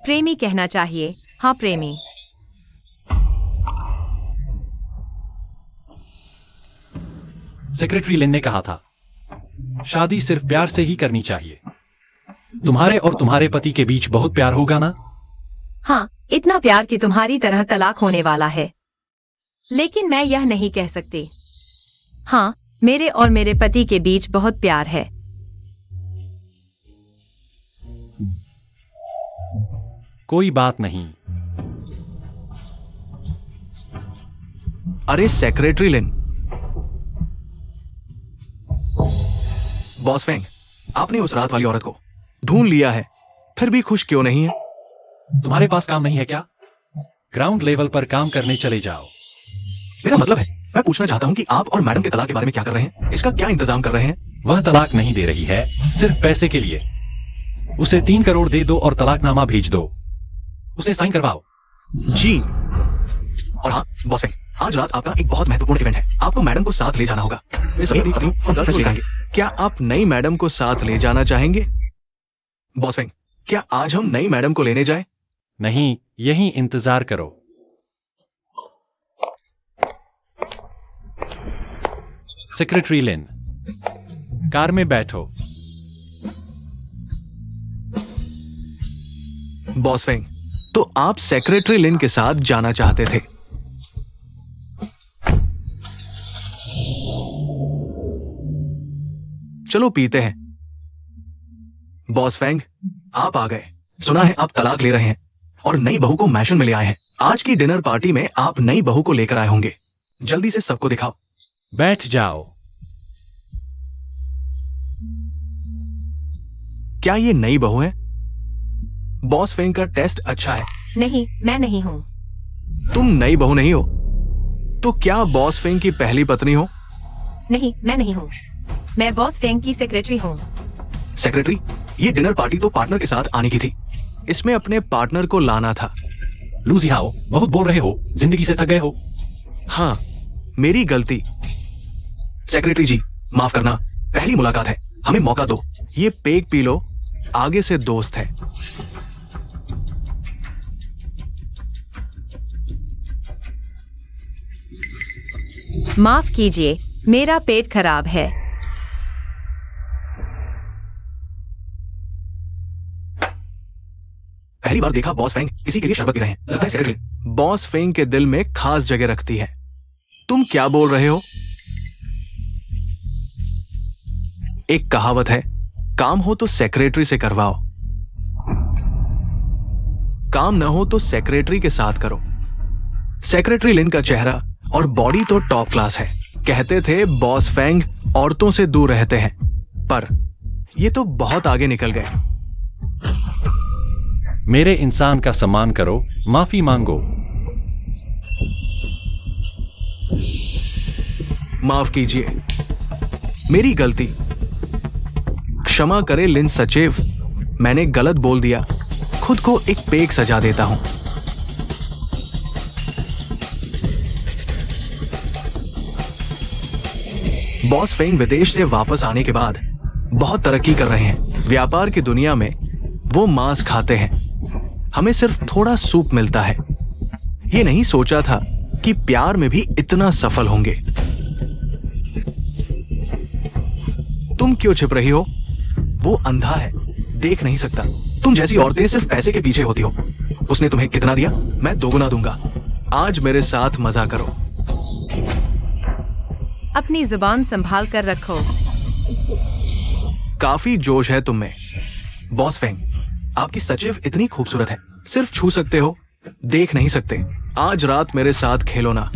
प्रेमी कहना चाहिए। हाँ, प्रेमी। सेक्रेटरी लिन ने कहा था शादी सिर्फ प्यार से ही करनी चाहिए। तुम्हारे और तुम्हारे पति के बीच बहुत प्यार होगा ना? हाँ, इतना प्यार कि तुम्हारी तरह तलाक होने वाला है। लेकिन मैं यह नहीं कह सकती। हाँ, मेरे और मेरे पति के बीच बहुत प्यार है। कोई बात नहीं। अरे सेक्रेटरी लिन। बॉस फेंग, आपने उस रात वाली औरत को ढूंढ लिया है, फिर भी खुश क्यों नहीं है? तुम्हारे पास काम नहीं है क्या? ग्राउंड लेवल पर काम करने चले जाओ। मेरा मतलब है, मैं पूछना चाहता हूँ कि आप और मैडम के तलाक के बारे में क्या कर रहे हैं? इसका क्या इंतजाम कर रहे हैं? वह तलाक नहीं दे रही है, सिर्फ पैसे के लिए। उसे 3 करोड़ दे दो और तलाकनामा भेज दो। उसे साइन करवाओ। जी। और हाँ बॉस फेंग, आज रात आपका एक बहुत महत्वपूर्ण इवेंट है। आपको मैडम को साथ ले जाना होगा। वे सभी अपनी पत्नी और गर्लफ्रेंड ले जाएंगे। क्या आप नई मैडम को साथ ले जाना चाहेंगे? बॉस फेंग, क्या आज हम नई मैडम को लेने जाएं? नहीं, यहीं इंतजार करो। सेक्रेटरी लिन, कार में बैठो। बॉस फेंग, तो आप सेक्रेटरी लिन के साथ जाना चाहते थे? चलो पीते हैं। बॉस फेंग, आप आ गए। सुना है आप तलाक ले रहे हैं और नई बहू को मैशन में ले आए हैं। आज की डिनर पार्टी में आप नई बहू को लेकर आए होंगे। जल्दी से सबको दिखाओ। बैठ जाओ। क्या ये नई बहू है? बॉस फेंग का टेस्ट अच्छा है। नहीं, मैं नहीं हूँ। तुम नई बहू नहीं हो तो क्या बॉस फेंग की पहली पत्नी हो? नहीं, मैं नहीं हूँ। मैं बॉस फेंग की सेक्रेटरी हूँ। सेक्रेटरी, ये डिनर पार्टी तो पार्टनर के साथ आने की थी। इसमें अपने पार्टनर को लाना था। लूजी हाओ, बहुत बोल रहे हो, जिंदगी से थक गए हो। हाँ, मेरी गलती। सेक्रेटरी जी, माफ करना, पहली मुलाकात है, हमें मौका दो। ये पेग पी लो, आगे से दोस्त है। माफ कीजिए, मेरा पेट खराब है। पहली बार देखा बॉस फेंग किसी के लिए शरबत पी रहे हैं। लगता है सेक्रेटरी बॉस फेंग के दिल में खास जगह रखती है। तुम क्या बोल रहे हो? एक कहावत है, काम हो तो सेक्रेटरी से करवाओ, काम न हो तो सेक्रेटरी के साथ करो। सेक्रेटरी लिन का चेहरा और बॉडी तो टॉप क्लास है। कहते थे बॉस फेंग औरतों से दूर रहते हैं, पर ये तो बहुत आगे निकल गए। मेरे इंसान का सम्मान करो, माफी मांगो। माफ कीजिए, मेरी गलती। क्षमा करे लिन सचिव, मैंने गलत बोल दिया, खुद को एक पेक सजा देता हूं। बॉस फेंग विदेश से वापस आने के बाद बहुत तरक्की कर रहे हैं। व्यापार की दुनिया में वो मांस खाते हैं, हमें सिर्फ थोड़ा सूप मिलता है। ये नहीं सोचा था कि प्यार में भी इतना सफल होंगे। तुम क्यों छिप रही हो? वो अंधा है, देख नहीं सकता। तुम जैसी औरतें सिर्फ पैसे के पीछे होती हो। उसने तुम्हें कितना दिया, मैं दोगुना दूंगा। आज मेरे साथ मजा करो। अपनी जुबान संभाल कर रखो। काफी जोश है तुम में। बॉस फेंग, आपकी सचिव इतनी खूबसूरत है, सिर्फ छू सकते हो, देख नहीं सकते। आज रात मेरे साथ खेलो ना।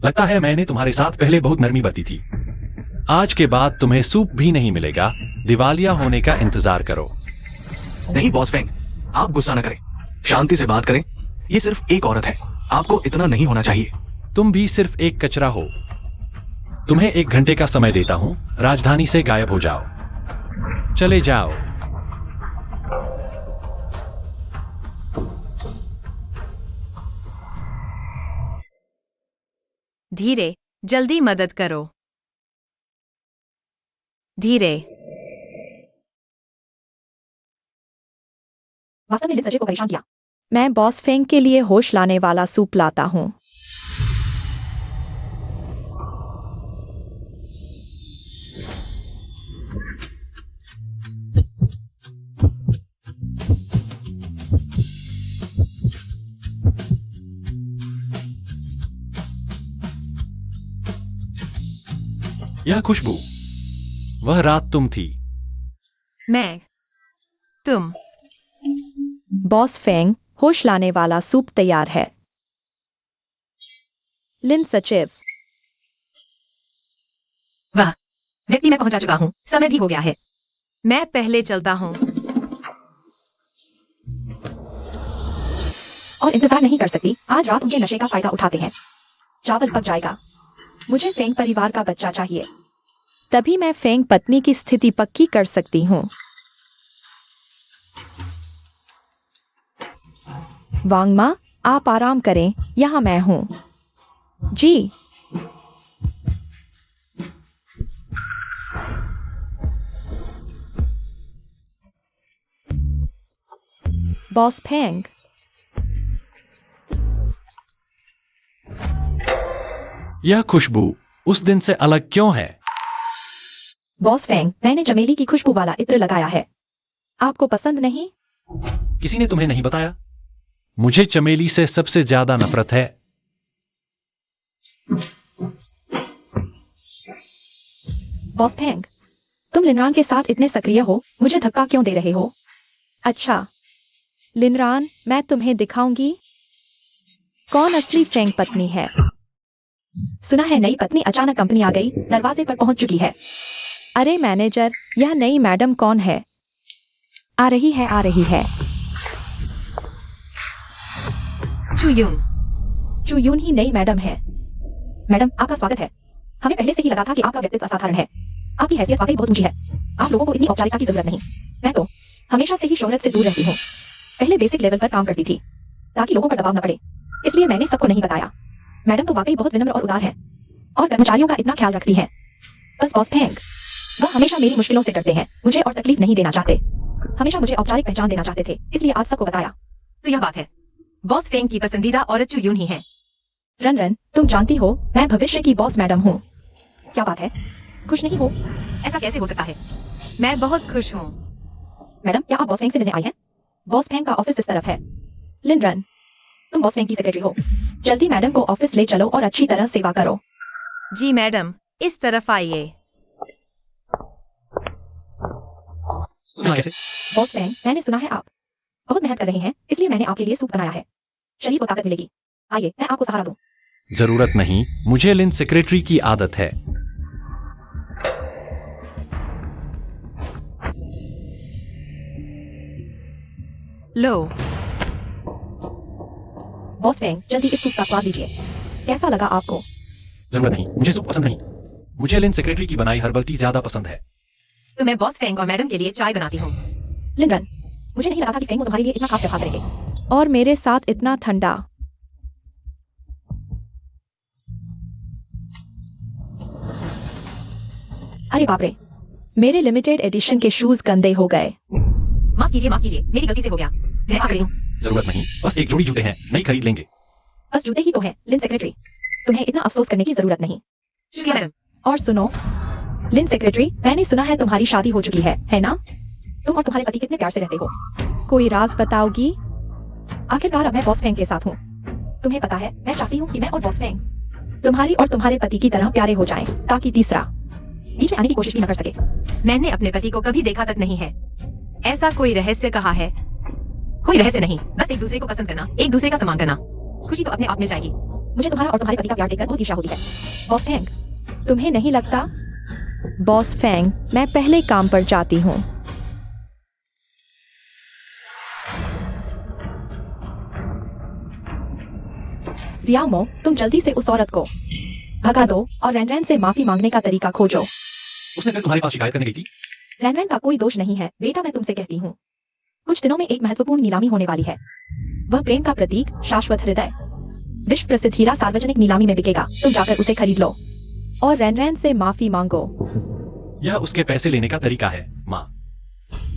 लगता है मैंने तुम्हारे साथ पहले बहुत नरमी बरती थी। आज के बाद तुम्हें सूप भी नहीं मिलेगा। दिवालिया होने का इंतजार करो। नहीं बॉस फेंग, आप गुस्सा न करें, शांति से बात करें। ये सिर्फ एक औरत है, आपको इतना नहीं होना चाहिए। तुम भी सिर्फ एक कचरा हो। तुम्हें 1 घंटे का समय देता हूं, राजधानी से गायब हो जाओ। चले जाओ। धीरे, जल्दी मदद करो। धीरे। वास्तव में लिन सचिव को परेशान किया। मैं बॉस फेंग के लिए होश लाने वाला सूप लाता हूं। यह खुशबू, वह रात तुम थी। मैं, तुम। बॉस फेंग, होश लाने वाला सूप तैयार है। लिन सचिव। वाह, व्यक्ति मैं पहुंचा चुका हूं, समय भी हो गया है। मैं पहले चलता हूं। और इंतजार नहीं कर सकती। आज रात उनके नशे का फायदा उठाते हैं। चावल पक जाएगा। मुझे फेंग परिवार का बच्चा चाहिए। तभी मैं फेंग पत्नी की स्थिति पक्की कर सकती हूँ। वांगमा, आप आराम करें, यहाँ मैं हूँ। जी। Boss Feng. यह खुशबू उस दिन से अलग क्यों है? बॉस फेंग, मैंने चमेली की खुशबू वाला इत्र लगाया है। आपको पसंद नहीं? किसी ने तुम्हें नहीं बताया? मुझे चमेली से सबसे ज्यादा नफरत है। बॉस फेंग, तुम लिनरान के साथ इतने सक्रिय हो, मुझे धक्का क्यों दे रहे हो? अच्छा लिनरान, मैं तुम्हें दिखाऊंगी कौन असली फेंग पत्नी है। सुना है नई पत्नी अचानक कंपनी आ गई, दरवाजे पर पहुंच चुकी है। अरे मैनेजर, यह नई मैडम कौन है? आ रही है, आ रही है। चू यून ही नई मैडम है। मैडम, आपका स्वागत है। हमें पहले से ही लगा था कि आपका व्यक्तित्व असाधारण है। आपकी हैसियत वाकई बहुत ऊंची है। आप लोगों को इतनी औपचारिकता की जरूरत नहीं। मैं तो हमेशा से ही शोहरत से दूर रहती हूँ। पहले बेसिक लेवल पर काम करती थी ताकि लोगों पर दबाव न पड़े, इसलिए मैंने सबको नहीं बताया। मैडम तो वाकई बहुत विनम्र और उदार है और कर्मचारियों का इतना ख्याल रखती हैं। बस बॉस फेंग, वह हमेशा मेरी मुश्किलों से डरते हैं, मुझे और तकलीफ नहीं देना चाहते। हमेशा मुझे औपचारिक पहचान देना चाहते थे, इसलिए आज सबको बताया। तो यह बात है, बॉस फेंग की पसंदीदा औरत चू यून ही है। रन रन, तुम जानती हो मैं भविष्य की बॉस मैडम हूँ। क्या बात है, खुश नहीं हो? ऐसा कैसे हो सकता है? मैं बहुत खुश हूँ। मैडम, क्या आप बॉस फेंग से मिलने आई हैं? बॉस फेंग का ऑफिस इस तरफ है। लिन रन, तुम बॉस फेंग की सेक्रेटरी हो। जल्दी मैडम को ऑफिस ले चलो और अच्छी तरह सेवा करो। जी मैडम, इस तरफ आइए। सुना कैसे? बॉस फेंग, मैंने सुना है आप बहुत मेहनत कर रहे हैं, इसलिए मैंने आपके लिए सूप बनाया है। शरीर को ताकत मिलेगी। आइए, मैं आपको सहारा दूं। जरूरत नहीं, मुझे लिन सेक्रेटरी की आदत है। लो। बॉस फेंग, जल्दी इस सूप का स्वाद लीजिए। कैसा लगा आपको? जरूरत नहीं, मुझे सूप पसंद नहीं। मुझे लिन सेक्रेटरी की बनाई हर्बल टी ज्यादा पसंद है। तो मैं बॉस फेंग और मैडम के लिए चाय बनाती हूँ। लिनरन, मुझे नहीं लगा था कि फेंग वो तुम्हारे लिए इतना खास व्यवहार करेंगे और मेरे साथ इतना ठंडा। अरे बाप रे, मेरे लिमिटेड एडिशन के शूज गंदे हो गए। माफ कीजिए, मेरी गलती से हो गया। मैं ऐसा कर रही हूँ। जरूरत नहीं, बस एक जोड़ी जूते हैं, नहीं खरीद लेंगे। बस जूते ही तो हैं, लिन सेक्रेटरी। तुम्हें इतना अफसोस करने की जरूरत नहीं। शुक्रिया मैडम। और सुनो लिन सेक्रेटरी, मैंने सुना है तुम्हारी शादी हो चुकी है ना? तुम और तुम्हारे पति कितने प्यार से रहते हो? कोई राज बताओगी? आखिरकार अब मैं बॉस फेंग के साथ हूँ। तुम्हें पता है, मैं चाहती हूँ कि मैं और बॉस फेंग तुम्हारी और तुम्हारे पति की तरह प्यारे हो जाएं, ताकि तीसरा बीच में आने की कोशिश भी न कर सके। मैंने अपने पति को कभी देखा तक नहीं है। ऐसा कोई रहस्य कहा है? कोई रहस्य नहीं, बस एक दूसरे को पसंद करना, एक दूसरे का सम्मान करना। खुशी तो अपने आप मिल जाएगी। मुझे तुम्हारा और तुम्हारे पति का प्यार देखकर बहुत ईर्ष्या होती है। बॉस फेंग, तुम्हें नहीं लगता? बॉस फेंग, मैं पहले काम पर जाती हूँ। जियाओमो, तुम जल्दी से उस औरत को भगा दो और रैनरैन से माफी मांगने का तरीका खोजो। उसने फिर तुम्हारे पास शिकायत करने गई थी? रैनरैन का कोई दोष नहीं है बेटा, मैं तुमसे कहती हूँ। कुछ दिनों में एक महत्वपूर्ण नीलामी होने वाली है। वह प्रेम का प्रतीक शाश्वत हृदय विश्व प्रसिद्ध हीरा सार्वजनिक नीलामी में बिकेगा। तुम जाकर उसे खरीद लो और रैनरैन से माफी मांगो। यह उसके पैसे लेने का तरीका है माँ।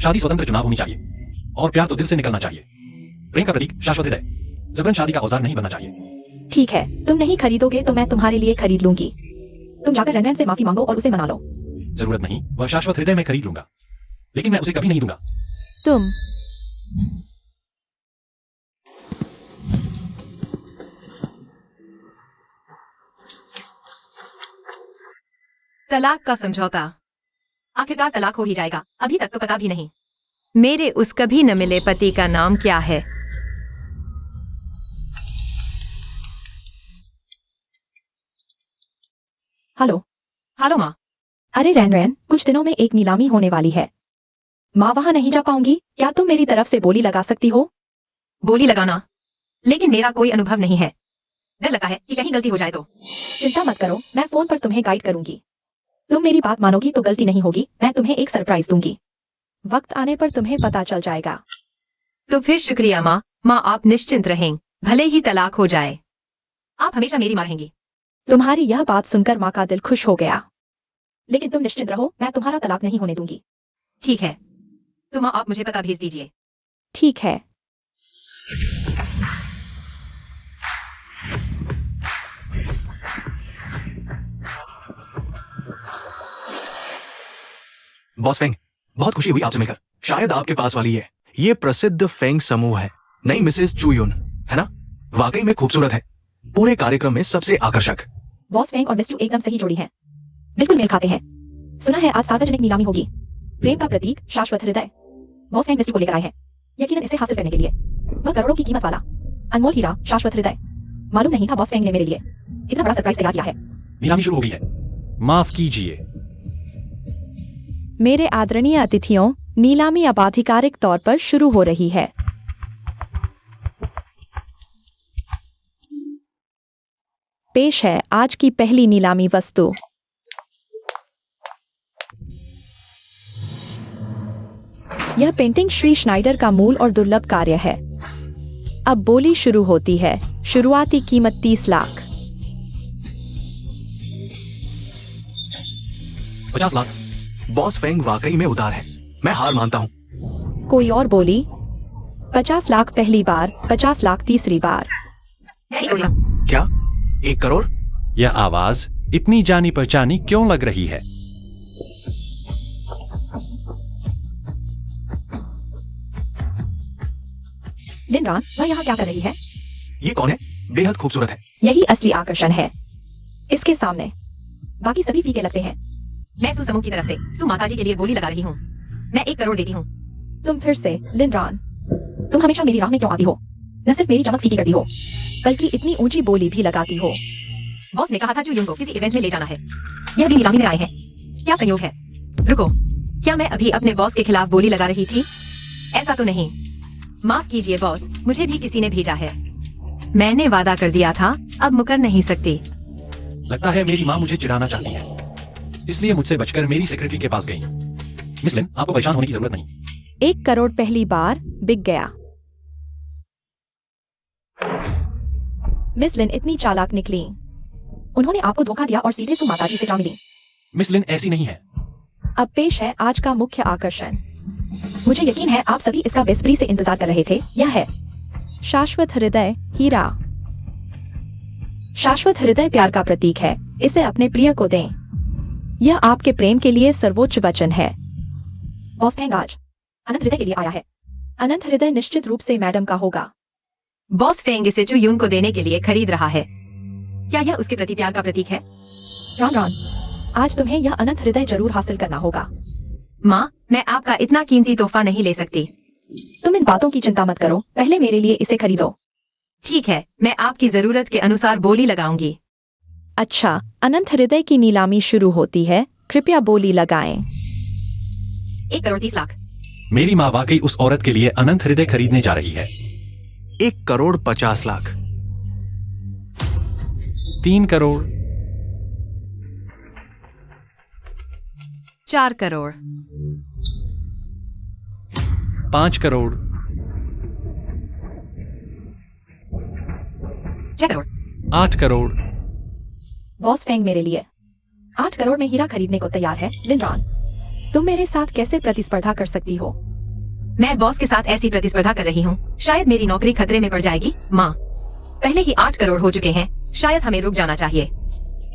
शादी स्वतंत्र चुनाव होनी चाहिए और प्यार तो दिल से निकलना चाहिए। प्रेम का प्रतीक शाश्वत हृदय जबरन शादी का औजार नहीं बनना चाहिए। ठीक है, तुम नहीं खरीदोगे तो मैं तुम्हारे लिए खरीद लूंगी। तुम जाकर रैनरैन से माफी मांगो और उसे मना लो। जरूरत नहीं, वह शाश्वत हृदय मैं खरीद लूंगा, लेकिन मैं उसे कभी नहीं दूंगा। तुम तलाक का समझौता। आखिरकार तलाक हो ही जाएगा। अभी तक तो पता भी नहीं। मेरे उस कभी न मिले पति का नाम क्या है? हेलो माँ। अरे रैनरैन, कुछ दिनों में एक नीलामी होने वाली है। माँ वहां नहीं जा पाऊंगी, क्या तुम मेरी तरफ से बोली लगा सकती हो? बोली लगाना? लेकिन मेरा कोई अनुभव नहीं है। डर लगता है कि कहीं गलती हो जाए तो। चिंता मत करो, मैं फोन पर तुम्हें गाइड करूंगी। तुम मेरी बात मानोगी तो गलती नहीं होगी। मैं तुम्हें एक सरप्राइज दूंगी। वक्त आने पर तुम्हें पता चल जाएगा। तो फिर शुक्रिया माँ। माँ आप निश्चिंत रहें, भले ही तलाक हो जाए। आप हमेशा मेरी माँ रहेंगी। तुम्हारी यह बात सुनकर माँ का दिल खुश हो गया। लेकिन तुम निश्चिंत रहो, मैं तुम्हारा तलाक नहीं होने दूंगी। ठीक है, तो माँ आप मुझे पता भेज दीजिए। ठीक है। बॉस फेंग, बहुत खुशी हुई आपसे मिलकर। शायद आपके पास वाली है। ये प्रसिद्ध फेंग समूह है, नई मिसेस चू यून, है ना? वाकई में खूबसूरत है, पूरे कार्यक्रम में सबसे आकर्षक। बॉस फेंग और मिस चू एकदम सही जोड़ी हैं। बिल्कुल मेल खाते हैं। सुना है आज सार्वजनिक नीलामी होगी। प्रेम का प्रतीक शाश्वत हृदय। बॉस फेंग मिस चू को लेकर आए हैं, यकीनन इसे हासिल करने के लिए। वह करोड़ों की कीमत वाला अनमोल हीरा शाश्वत हृदय। मालूम नहीं था बॉस फेंग ने मेरे लिए इतना बड़ा सरप्राइज तैयार किया है। नीलामी शुरू हो गई है, माफ कीजिए। मेरे आदरणीय अतिथियों, नीलामी अब आधिकारिक तौर पर शुरू हो रही है। पेश है आज की पहली नीलामी वस्तु। यह पेंटिंग श्री श्नाइडर का मूल और दुर्लभ कार्य है। अब बोली शुरू होती है। शुरुआती कीमत 30 लाख। 50 लाख। बॉस फेंग वाकई में उदार है, मैं हार मानता हूँ। कोई और बोली? 50 लाख पहली बार, 50 लाख तीसरी बार। क्या 1 करोड़? यह आवाज इतनी जानी पहचानी क्यों लग रही है? लिनरॉन, वह यहाँ क्या कर रही है? ये कौन है? बेहद खूबसूरत है। यही असली आकर्षण है। इसके सामने बाकी सभी फीके लगते हैं। मैं सु समूह की तरफ से सु माताजी के लिए बोली लगा रही हूँ। मैं 1 करोड़ देती हूँ। तुम फिर से लिनरॉन, तुम हमेशा मेरी राह में क्यों आती हो? न सिर्फ मेरी चमक फीकी करती हो, बल्कि इतनी ऊंची बोली भी लगाती हो। बॉस ने कहा था चू यून को किसी इवेंट में ले जाना है। यह भी नीलामी में आए हैं। क्या संयोग है? रुको, क्या मैं अभी अपने बॉस के खिलाफ बोली लगा रही थी? ऐसा तो नहीं। माफ कीजिए बॉस, मुझे भी किसी ने भेजा है। मैंने वादा कर दिया था, अब मुकर नहीं सकती। लगता है मेरी माँ मुझे चिढ़ाना चाहती है। इसलिए मुझसे बचकर मेरी सेक्रेटरी के पास गई। मिस लिन, आपको परेशान होने की जरूरत नहीं। 1 करोड़ पहली बार बिक गया। मिस लिन इतनी चालाक निकली। उन्होंने आपको धोखा दिया और सीधे सु माताजी से जा मिली। मिस लिन ऐसी नहीं है। अब पेश है आज का मुख्य आकर्षण। मुझे यकीन है आप सभी इसका बेसब्री से इंतजार कर रहे थे। यह है शाश्वत हृदय हीरा। शाश्वत हृदय प्यार का प्रतीक है। इसे अपने प्रिय को दें। यह आपके प्रेम के लिए सर्वोच्च वचन है। बॉस फेंग आज अनंत हृदय के लिए आया है। अनंत हृदय निश्चित रूप से मैडम का होगा। बॉस फेंग इसे चू यून को देने के लिए खरीद रहा है। क्या यह उसके प्रति प्यार का प्रतीक है? रॉन रॉन, आज तुम्हें यह अनंत हृदय जरूर हासिल करना होगा। माँ, मैं आपका इतना कीमती तोहफा नहीं ले सकती। तुम इन बातों की चिंता मत करो, पहले मेरे लिए इसे खरीदो। ठीक है, मैं आपकी जरूरत के अनुसार बोली लगाऊंगी। अच्छा, अनंत हृदय की नीलामी शुरू होती है। कृपया बोली लगाएं। 1 करोड़ 30 लाख। मेरी माँ वाकई उस औरत के लिए अनंत हृदय खरीदने जा रही है। 1 करोड़ 50 लाख। 3 करोड़। 4 करोड़। 5 करोड़। 6 करोड़। 8 करोड़। बॉस फेंग मेरे लिए 8 करोड़ में हीरा खरीदने को तैयार है। लिन रॉन, तुम मेरे साथ कैसे प्रतिस्पर्धा कर सकती हो? मैं बॉस के साथ ऐसी प्रतिस्पर्धा कर रही हूँ, शायद मेरी नौकरी खतरे में पड़ जाएगी। माँ, पहले ही 8 करोड़ हो चुके हैं, शायद हमें रुक जाना चाहिए।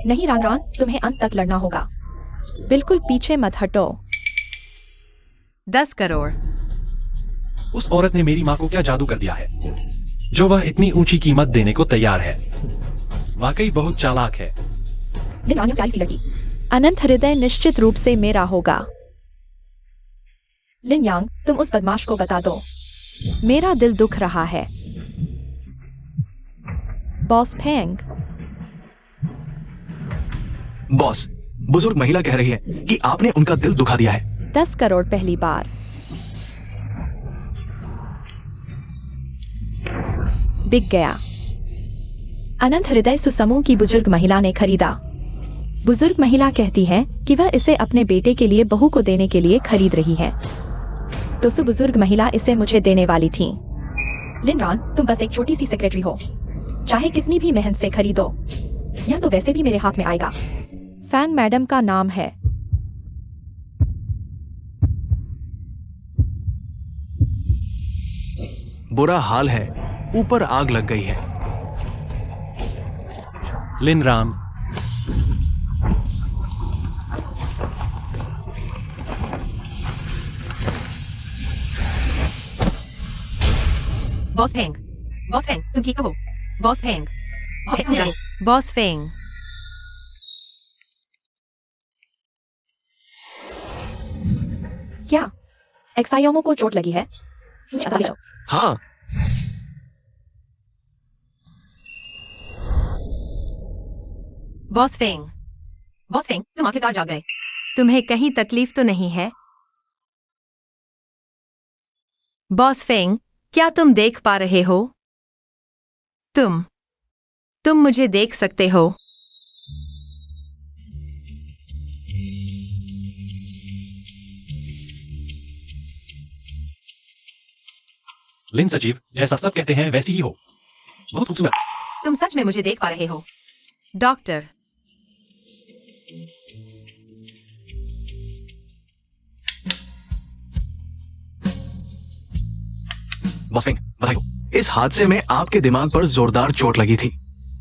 नहीं रॉन रॉन, तुम्हें अंत तक लड़ना होगा। बिल्कुल पीछे मत हटो। 10 करोड़। उस औरत ने मेरी माँ को क्या जादू कर दिया है, जो वह इतनी ऊंची कीमत देने को तैयार है। वाकई बहुत चालाक है। लिन रॉन, प्यारी सी लड़की। अनंत हृदय निश्चित रूप से मेरा होगा। लिन यांग, तुम उस बदमाश को बता दो। मेरा दिल दुख रहा है। Boss Feng. बॉस, बुजुर्ग महिला कह रही है कि आपने उनका दिल दुखा दिया है। 10 करोड़ पहली बार। बिक गया। अनंत हृदय सुसमूह की बुजुर्ग महिला ने खरीदा। बुजुर्ग महिला कहती है कि वह इसे अपने बेटे के लिए बहू को देने के लिए खरीद रही है। तो सु बुजुर्ग महिला इसे मुझे देने वाली थी। लिन रॉन, तुम बस एक छोटी सी सेक्रेटरी हो। चाहे कितनी भी मेहनत से खरीदो, यह तो वैसे भी मेरे हाथ में आएगा। फैंग मैडम का नाम है। बुरा हाल है, ऊपर आग लग गई है। लिन राम, बॉस फेंग, बॉस फेंग, तुम ठीक तो हो? Boss Feng, boss Feng. क्या एक्सायोमो को चोट लगी है? मुझे बता दो। हाँ, बॉस फेंग, बॉस फेंग, तुम आखिरकार जाग गए। तुम्हें कहीं तकलीफ तो नहीं है? बॉस फेंग, क्या तुम देख पा रहे हो? तुम मुझे देख सकते हो? लिन सचिव, जैसा सब कहते हैं वैसी ही हो। बहुत खूबसूरत। तुम सच में मुझे देख पा रहे हो? डॉक्टर, बॉस फेंग, बधाई हो। इस हादसे में आपके दिमाग पर जोरदार चोट लगी थी,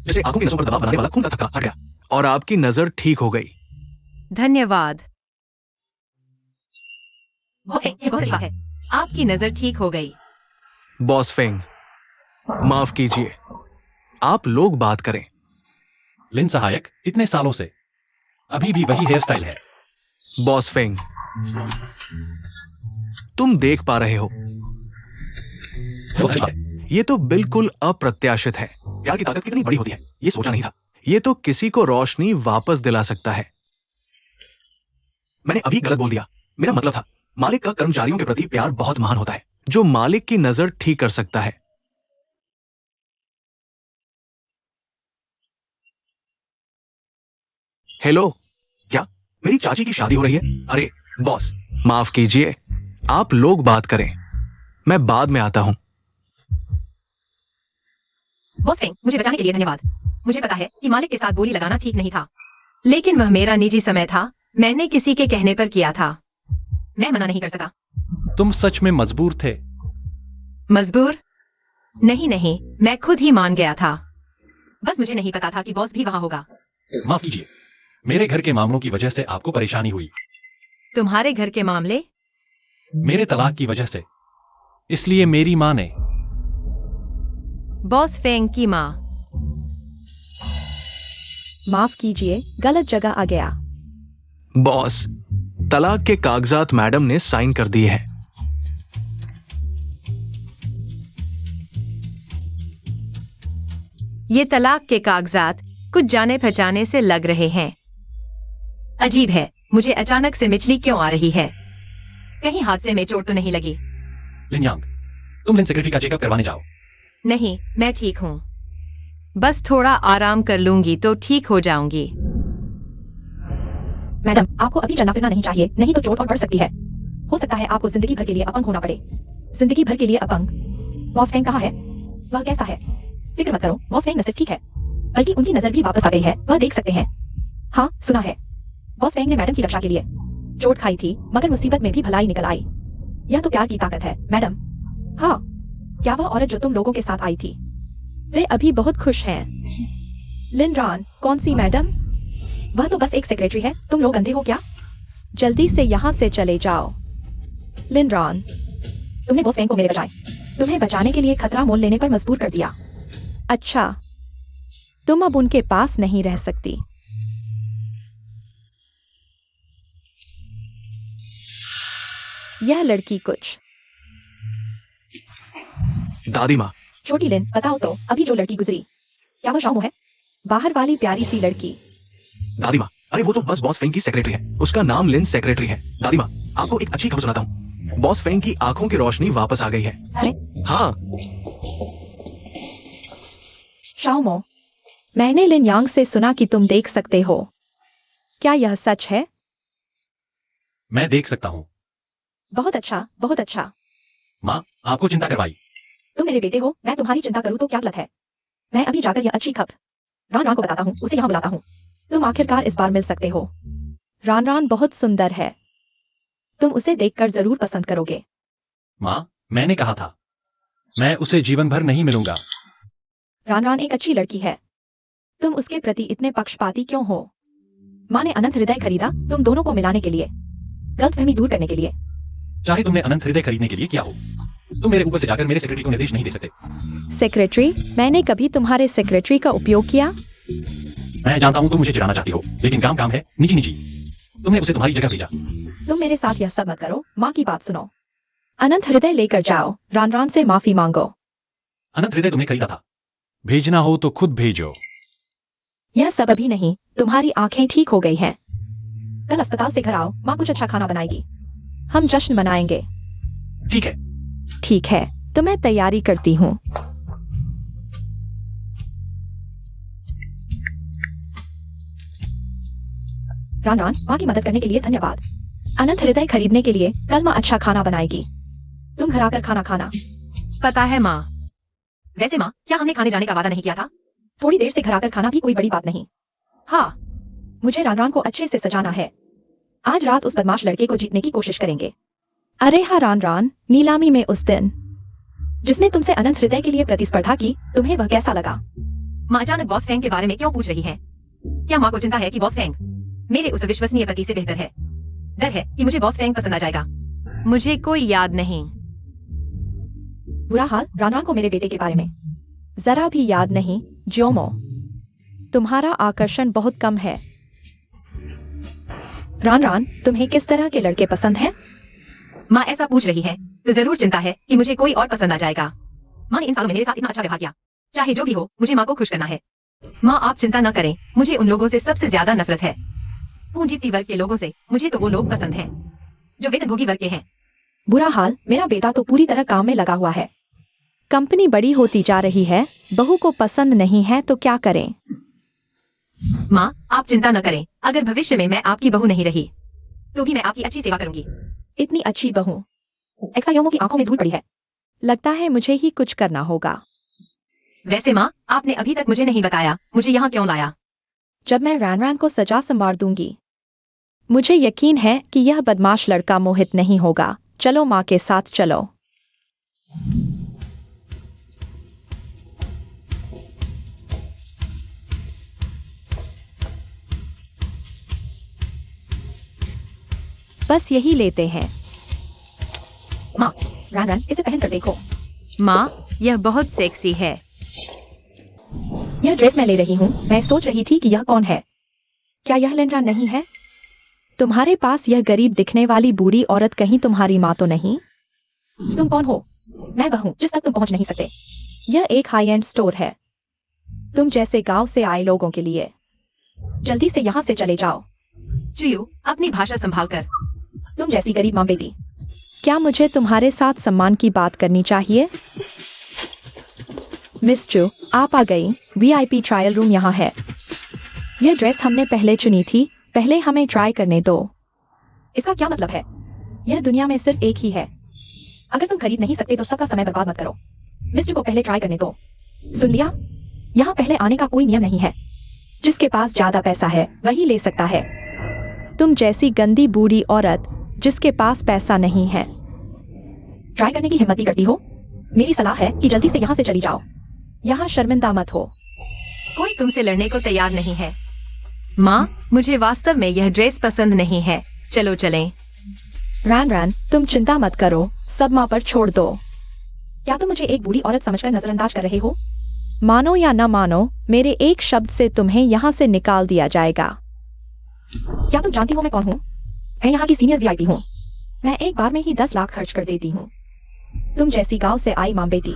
जिससे आंखों की नसों पर दबाव बनाने वाला खून का थक्का हट गया और आपकी नजर ठीक हो गई। धन्यवाद। बॉस फेंग, ये बहुत अच्छा है। आपकी नजर ठीक हो गई। बॉस फेंग, माफ कीजिए, आप लोग बात करें। लिन सहायक, इतने सालों से अभी भी वही हेयर स्टाइल है। बॉस फेंग, तुम देख पा रहे हो? बहुत अच्छा है। ये तो बिल्कुल अप्रत्याशित है। प्यार की ताकत कितनी बड़ी होती है, ये सोचा नहीं था। ये तो किसी को रोशनी वापस दिला सकता है। मैंने अभी गलत बोल दिया। मेरा मतलब था, मालिक का कर्मचारियों के प्रति प्यार बहुत महान होता है, जो मालिक की नजर ठीक कर सकता है। हेलो, क्या मेरी चाची की शादी हो रही है। अरे बॉस, माफ कीजिए, आप लोग बात करें, मैं बाद में आता हूं। बॉस फेंग, मुझे बचाने के लिए धन्यवाद। मुझे पता है कि मालिक के साथ बोली लगाना ठीक नहीं था, लेकिन वह मेरा निजी समय था। मैंने किसी के कहने पर किया था। मैं मना नहीं कर सका। तुम सच में मजबूर थे। मजबूर? नहीं नहीं, मैं खुद ही मान गया था। बस मुझे नहीं पता था कि बॉस भी वहां होगा। माफ कीजिए, मेरे घर के मामलों की वजह से आपको परेशानी हुई। तुम्हारे घर के मामले? मेरे तलाक की वजह से। इसलिए मेरी माँ ने। बॉस फेंग की माँ? माफ कीजिए, गलत जगह आ गया। बॉस, तलाक के कागजात मैडम ने साइन कर दिए हैं। ये तलाक के कागजात कुछ जाने पहचाने से लग रहे हैं। अजीब है, मुझे अचानक से मिचली क्यों आ रही है? कहीं हादसे में चोट तो नहीं लगी? लिन यांग, तुम लिन सेक्रेटरी का चेकअप करवाने जाओ। नहीं, मैं ठीक हूँ। बस थोड़ा आराम कर लूंगी तो ठीक हो जाऊंगी। मैडम, आपको अभी चलना फिरना नहीं चाहिए, नहीं तो चोट और बढ़ सकती है। हो सकता है आपको जिंदगी भर के लिए अपंग होना पड़े। जिंदगी भर के लिए अपंग। बॉस फेंग कहाँ है? वह कैसा है? फिक्र मत करो, बॉस फेंग नजर ठीक है, बल्कि उनकी नजर भी वापस आ गई है, वह देख सकते हैं। हाँ, सुना है। बॉस फेंग ने मैडम की रक्षा के लिए चोट खाई थी, मगर मुसीबत में भी भलाई निकल आई। यह तो प्यार की ताकत है, मैडम। हाँ, क्या वह औरत जो तुम लोगों के साथ आई थी, वे अभी बहुत खुश हैं? लिन रान? कौन सी मैडम? वह तो बस एक सेक्रेटरी है, तुम लोग अंधे हो क्या? जल्दी से यहाँ से चले जाओ। लिन रान, तुमने बॉस फेंग को मेरे बजाय तुम्हें बचाने के लिए खतरा मोल लेने पर मजबूर कर दिया। अच्छा, तुम अब उनके पास नहीं रह सकती। यह लड़की कुछ। दादी माँ, छोटी लिन, बताओ तो, अभी जो लड़की गुजरी, क्या वो शाओमो है? बाहर वाली प्यारी सी लड़की। दादी माँ, अरे वो तो बस बॉस फेंग की सेक्रेटरी है, उसका नाम लिन सेक्रेटरी है। दादी माँ, आपको एक अच्छी खबर सुनाता हूँ, बॉस फेंग की आंखों की रोशनी वापस आ गई है। अरे हाँ, शाओमो, मैंने लिन यांग से सुना कि तुम देख सकते हो। क्या यह सच है? मैं देख सकता हूँ। बहुत अच्छा, बहुत अच्छा। माँ, आपको चिंता करवाई। तुम मेरे बेटे हो, मैं तुम्हारी चिंता करूँ तो क्या गलत है? मैं अभी जाकर यह अच्छी खबर रान रान को बताता हूँ, उसे यहाँ बुलाता हूँ। तुम आखिरकार इस बार मिल सकते हो। रान रान बहुत सुंदर है, तुम उसे देखकर जरूर पसंद करोगे। माँ, मैंने कहा था, मैं उसे जीवन भर नहीं मिलूंगा। रान रान एक अच्छी लड़की है, तुम उसके प्रति इतने पक्षपाती क्यों हो? माँ ने अनंत हृदय खरीदा तुम दोनों को मिलाने के लिए, गलतफहमी दूर करने के लिए। चाहे तुमने अनंत हृदय खरीदने के लिए किया हो, तुम मेरे ऊपर से जाकर मेरे सेक्रेटरी को निर्देश नहीं दे सकते। सेक्रेटरी? मैंने कभी तुम्हारे सेक्रेटरी का उपयोग किया? मैं जानता हूँ तुम मुझे चिढ़ाना चाहती हो, लेकिन काम काम है, निजी निजी। तुमने उसे तुम्हारी जगह भेजा। तुम मेरे साथ यह सब मत करो, माँ की बात सुनो। अनंत हृदय लेकर जाओ, रान रान से माफी मांगो। अनंत हृदय तुम्हें खरीदा था, भेजना हो तो खुद भेजो। यह सब अभी नहीं, तुम्हारी आंखें ठीक हो गई हैं। कल अस्पताल से घर आओ, माँ कुछ अच्छा खाना बनाएगी, हम जश्न मनाएंगे। ठीक है। ठीक है, तो मैं तैयारी करती हूँ। रान रान, माँ की मदद करने के लिए धन्यवाद। अनंत हृदय खरीदने के लिए कल माँ अच्छा खाना बनाएगी, तुम घर आकर खाना खाना। पता है माँ। वैसे माँ, क्या हमने खाने जाने का वादा नहीं किया था? थोड़ी देर से घर आकर खाना भी कोई बड़ी बात नहीं। हाँ। मुझे रान रान को अच्छे से सजाना है। आज रात उस बदमाश लड़के को जीतने की कोशिश करेंगे। अरे हाँ रान रान, नीलामी में उस दिन जिसने तुमसे अनंत हृदय के लिए प्रतिस्पर्धा की, तुम्हें वह कैसा लगा? माँ अचानक बॉस फेंग के बारे में क्यों पूछ रही है? क्या माँ को चिंता है कि बॉस फेंग मेरे उस विश्वसनीय पति से बेहतर है? डर है कि मुझे बॉस फेंग पसंद आ जाएगा। मुझे कोई याद नहीं। बुरा हाल रान रान को मेरे बेटे के बारे में जरा भी याद नहीं। ज्योमो, तुम्हारा आकर्षण बहुत कम है। रान रान, तुम्हें किस तरह के लड़के पसंद हैं? माँ ऐसा पूछ रही है तो जरूर चिंता है कि मुझे कोई और पसंद आ जाएगा। माँ ने इन सालों में मेरे साथ इतना अच्छा व्यवहार किया, चाहे जो भी हो मुझे माँ को खुश करना है। माँ आप चिंता न करें, मुझे उन लोगों से सबसे ज्यादा नफरत है, पूंजीपति वर्ग के लोगों से। मुझे तो वो लोग पसंद हैं जो वेतनभोगी वर्ग के हैं। बुरा हाल, मेरा बेटा तो पूरी तरह काम में लगा हुआ है। कंपनी बड़ी होती जा रही है, बहू को पसंद नहीं है तो क्या करें? माँ, आप चिंता न करें, अगर भविष्य में मैं आपकी बहू नहीं रही तो भी मैं आपकी अच्छी सेवा करूंगी। इतनी अच्छी बहू। एक्सायोमो की आंखों में धूल पड़ी है। लगता है मुझे ही कुछ करना होगा। वैसे माँ, आपने अभी तक मुझे नहीं बताया मुझे यहाँ क्यों लाया। जब मैं रैन रैन को सजा संवार दूंगी। मुझे यकीन है कि यह बदमाश लड़का मोहित नहीं होगा। चलो माँ के साथ चलो। बस यही लेते हैं। माँ, रैन रैन, इसे पहन कर देखो। माँ, यह बहुत सेक्सी है। यह ड्रेस मैं ले रही हूँ। मैं सोच रही थी कि यह कौन है। क्या यह लिंड्रा नहीं है? तुम्हारे पास यह गरीब दिखने वाली बूढ़ी औरत कहीं तुम्हारी माँ तो नहीं? तुम कौन हो? मैं वह हूँ जिस तक तुम पहुंच नहीं सकते। यह एक हाई एंड स्टोर है। तुम जैसे गांव से आए लोगों के लिए। जल्दी से यहाँ से चले जाओ। चुयू, अपनी भाषा संभाल कर। तुम जैसी गरीब माँ बेटी। क्या मुझे तुम्हारे साथ सम्मान की बात करनी चाहिए? मिस चू, आप आ गई। वीआईपी ट्रायल रूम यहाँ है। यह ड्रेस हमने पहले चुनी थी। पहले हमें ट्राई करने दो। इसका क्या मतलब है? यह दुनिया में सिर्फ एक ही है। अगर तुम खरीद नहीं सकते तो सबका समय बर्बाद मत करो। मिस्टर को पहले ट्राई करने दो। सुन लिया? यहाँ पहले आने का कोई नियम नहीं है। जिसके पास ज्यादा पैसा है वही ले सकता है। तुम जैसी गंदी बूढ़ी औरत जिसके पास पैसा नहीं है ट्राई करने की हिम्मत भी करती हो? मेरी सलाह है कि जल्दी से यहाँ से चली जाओ। यहाँ शर्मिंदा मत हो। कोई तुमसे लड़ने को तैयार नहीं है। माँ, मुझे वास्तव में यह ड्रेस पसंद नहीं है। चलो चलें। रैन रैन, तुम चिंता मत करो। सब माँ पर छोड़ दो। क्या तुम मुझे एक बूढ़ी औरत समझकर नजरअंदाज कर रहे हो? मानो या न मानो, मेरे एक शब्द से तुम्हें यहाँ से निकाल दिया जाएगा। क्या तुम जानती हो मैं कौन हूँ? मैं यहाँ की सीनियर वीआईपी हूँ। मैं एक बार में ही 10 लाख खर्च कर देती हूँ। तुम जैसी गांव से आई माँ बेटी।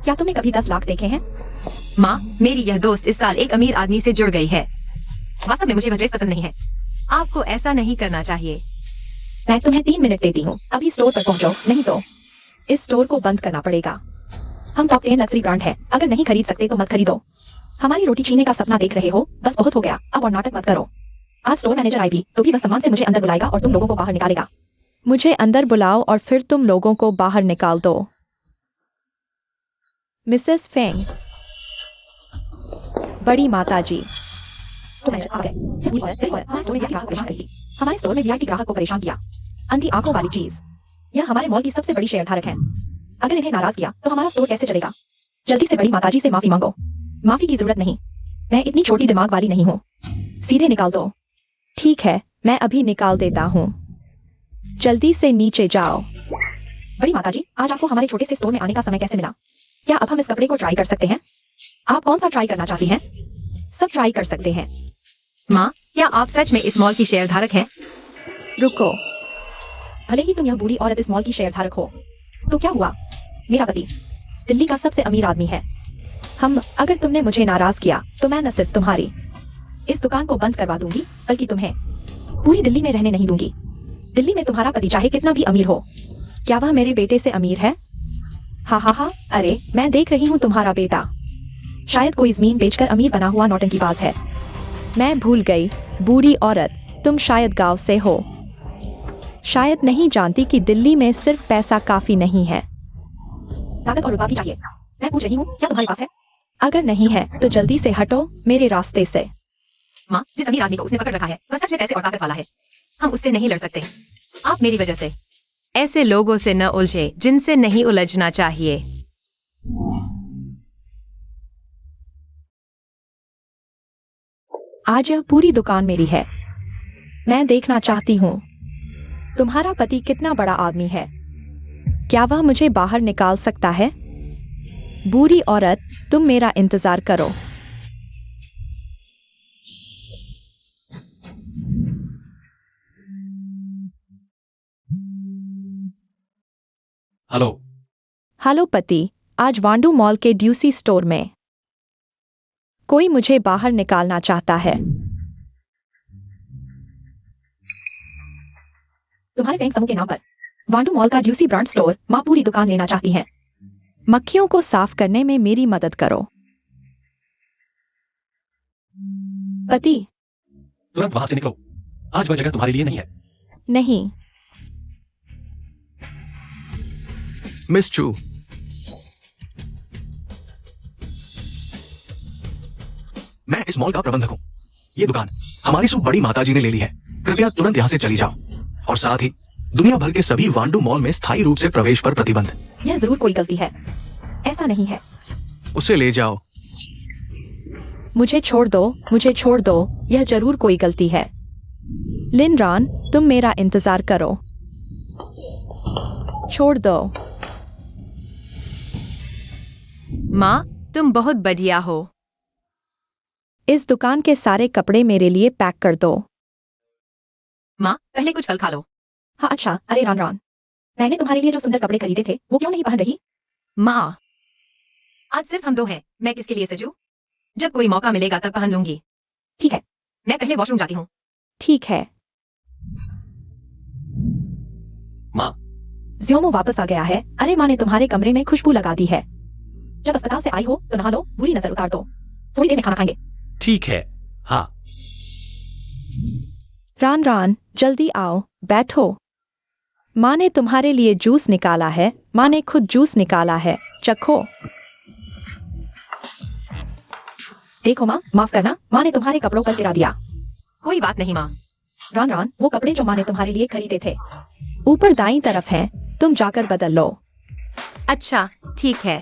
क्या तुमने कभी 10 लाख देखे हैं? माँ, मेरी यह दोस्त इस साल एक अमीर आदमी से जुड़ गई है। वास्तव में मुझे वह ड्रेस पसंद नहीं है। आपको ऐसा नहीं करना चाहिए। मैं तुम्हें 3 मिनट देती हूँ। अभी स्टोर पर पहुंचो, नहीं तो इस स्टोर को बंद करना पड़ेगा। हम टॉप 10 लग्जरी ब्रांड है। अगर नहीं खरीद सकते तो मत खरीदो। हमारी रोटी छीनने का सपना देख रहे हो? बस बहुत हो गया। अब और नाटक मत करो। आज स्टोर मैनेजर आएगी तो भी वह सम्मान से मुझे अंदर बुलाएगा और तुम लोगों को बाहर निकालेगा। मुझे अंदर बुलाओ और फिर तुम लोगों को बाहर निकाल दो। मिसेस फेंग, बड़ी माता जी। हमारे स्टोर में वीआईपी ग्राहक को परेशान किया। अंधी आंखों वाली चीज। यह हमारे मॉल की सबसे बड़ी शेयरधारक है। अगर इन्हें नाराज किया तो हमारा स्टोर कैसे चलेगा? जल्दी से बड़ी माताजी से माफी मांगो। माफी की जरूरत नहीं। मैं इतनी छोटी दिमाग वाली नहीं हूँ। सीधे निकाल दो। ठीक है, मैं अभी निकाल देता हूँ। जल्दी से नीचे जाओ। बड़ी माताजी, आज आपको हमारे छोटे से स्टोर में आने का समय कैसे मिला? क्या अब हम इस कपड़े को ट्राई कर सकते हैं? आप कौन सा ट्राई करना चाहती हैं? सब ट्राई कर सकते हैं। माँ, क्या आप सच में इस मॉल की शेयरधारक हैं? रुको। भले ही तुम यह बूढ़ी औरत इस मॉल की शेयरधारक हो तो क्या हुआ? मेरा पति दिल्ली का सबसे अमीर आदमी है। अगर तुमने मुझे नाराज किया तो मैं न सिर्फ तुम्हारी इस दुकान को बंद करवा दूंगी बल्कि तुम्हें पूरी दिल्ली में रहने नहीं दूंगी। दिल्ली में तुम्हारा पति चाहे कितना भी अमीर हो, क्या वह मेरे बेटे से अमीर है? हा, अरे मैं देख रही हूँ तुम्हारा बेटा शायद कोई जमीन बेचकर अमीर बना हुआ नौटंकीबाज है। मैं भूल गई, बूढ़ी औरत, तुम शायद गांव से हो। शायद नहीं जानती कि दिल्ली में सिर्फ पैसा काफी नहीं है। ताकत और रुतबा भी चाहिए। मैं पूछ रही हूँ, क्या तुम्हारे पास है? अगर नहीं है तो जल्दी से हटो मेरे रास्ते से। माँ, जिस अमीर आदमी को उसने पकड़ रखा है वह सच में पैसे और ताकत वाला है। हम उससे नहीं लड़ सकते। आप मेरी वजह से ऐसे लोगों से न उलझे जिनसे नहीं उलझना चाहिए। आज यह पूरी दुकान मेरी है। मैं देखना चाहती हूँ तुम्हारा पति कितना बड़ा आदमी है। क्या वह मुझे बाहर निकाल सकता है? बूढ़ी औरत, तुम मेरा इंतजार करो। हेलो। हेलो पति, आज वांडू मॉल के ड्यूसी स्टोर में कोई मुझे बाहर निकालना चाहता है। तुम्हारे फेंग समूह के नाम पर वांडू मॉल का ड्यूसी ब्रांड स्टोर माँ पूरी दुकान लेना चाहती हैं। मक्खियों को साफ करने में मेरी मदद करो। पति? तुरंत वहां से निकलो। आज वह जगह तुम्हारे लिए नहीं है। नहीं। मिस चू, मैं इस मॉल का प्रबंधक हूँ। ये दुकान हमारी बड़ी माताजी ने ले ली है। कृपया तुरंत यहाँ से चली जाओ। और साथ ही दुनिया भर के सभी वांडू मॉल में स्थायी रूप से प्रवेश पर प्रतिबंध। यह जरूर कोई गलती है। ऐसा नहीं है। उसे ले जाओ। मुझे छोड़ दो, मुझे छोड़ दो। यह जरूर कोई गलती है। लिन रान, तुम मेरा इंतजार करो। छोड़ दो। माँ, तुम बहुत बढ़िया हो। इस दुकान के सारे कपड़े मेरे लिए पैक कर दो। माँ, पहले कुछ फल खा लो। हाँ अच्छा। अरे रान रान, मैंने तुम्हारे लिए जो सुंदर कपड़े खरीदे थे वो क्यों नहीं पहन रही? माँ, आज सिर्फ हम दो हैं। मैं किसके लिए सजूं? जब कोई मौका मिलेगा तब पहन लूंगी। ठीक है। मैं पहले वॉशरूम जाती हूँ। ठीक है। माँ, ज्योमो वापस आ गया है। अरे माँ ने तुम्हारे कमरे में खुशबू लगा दी है। जब अस्पताल से आई हो तो नहा लो, बुरी नजर उतार दो। थोड़ी देर में खाना खाएंगे। ठीक है। हाँ। रान रान, जल्दी आओ, बैठो। माँ ने तुम्हारे लिए जूस निकाला है। माँ ने खुद जूस निकाला है, चखो। देखो माँ, माफ करना, माँ ने तुम्हारे कपड़ों पर गिरा दिया। कोई बात नहीं माँ। रान रान, वो कपड़े जो माँ ने तुम्हारे लिए खरीदे थे ऊपर दाईं तरफ हैं, तुम जाकर बदल लो। अच्छा, ठीक है।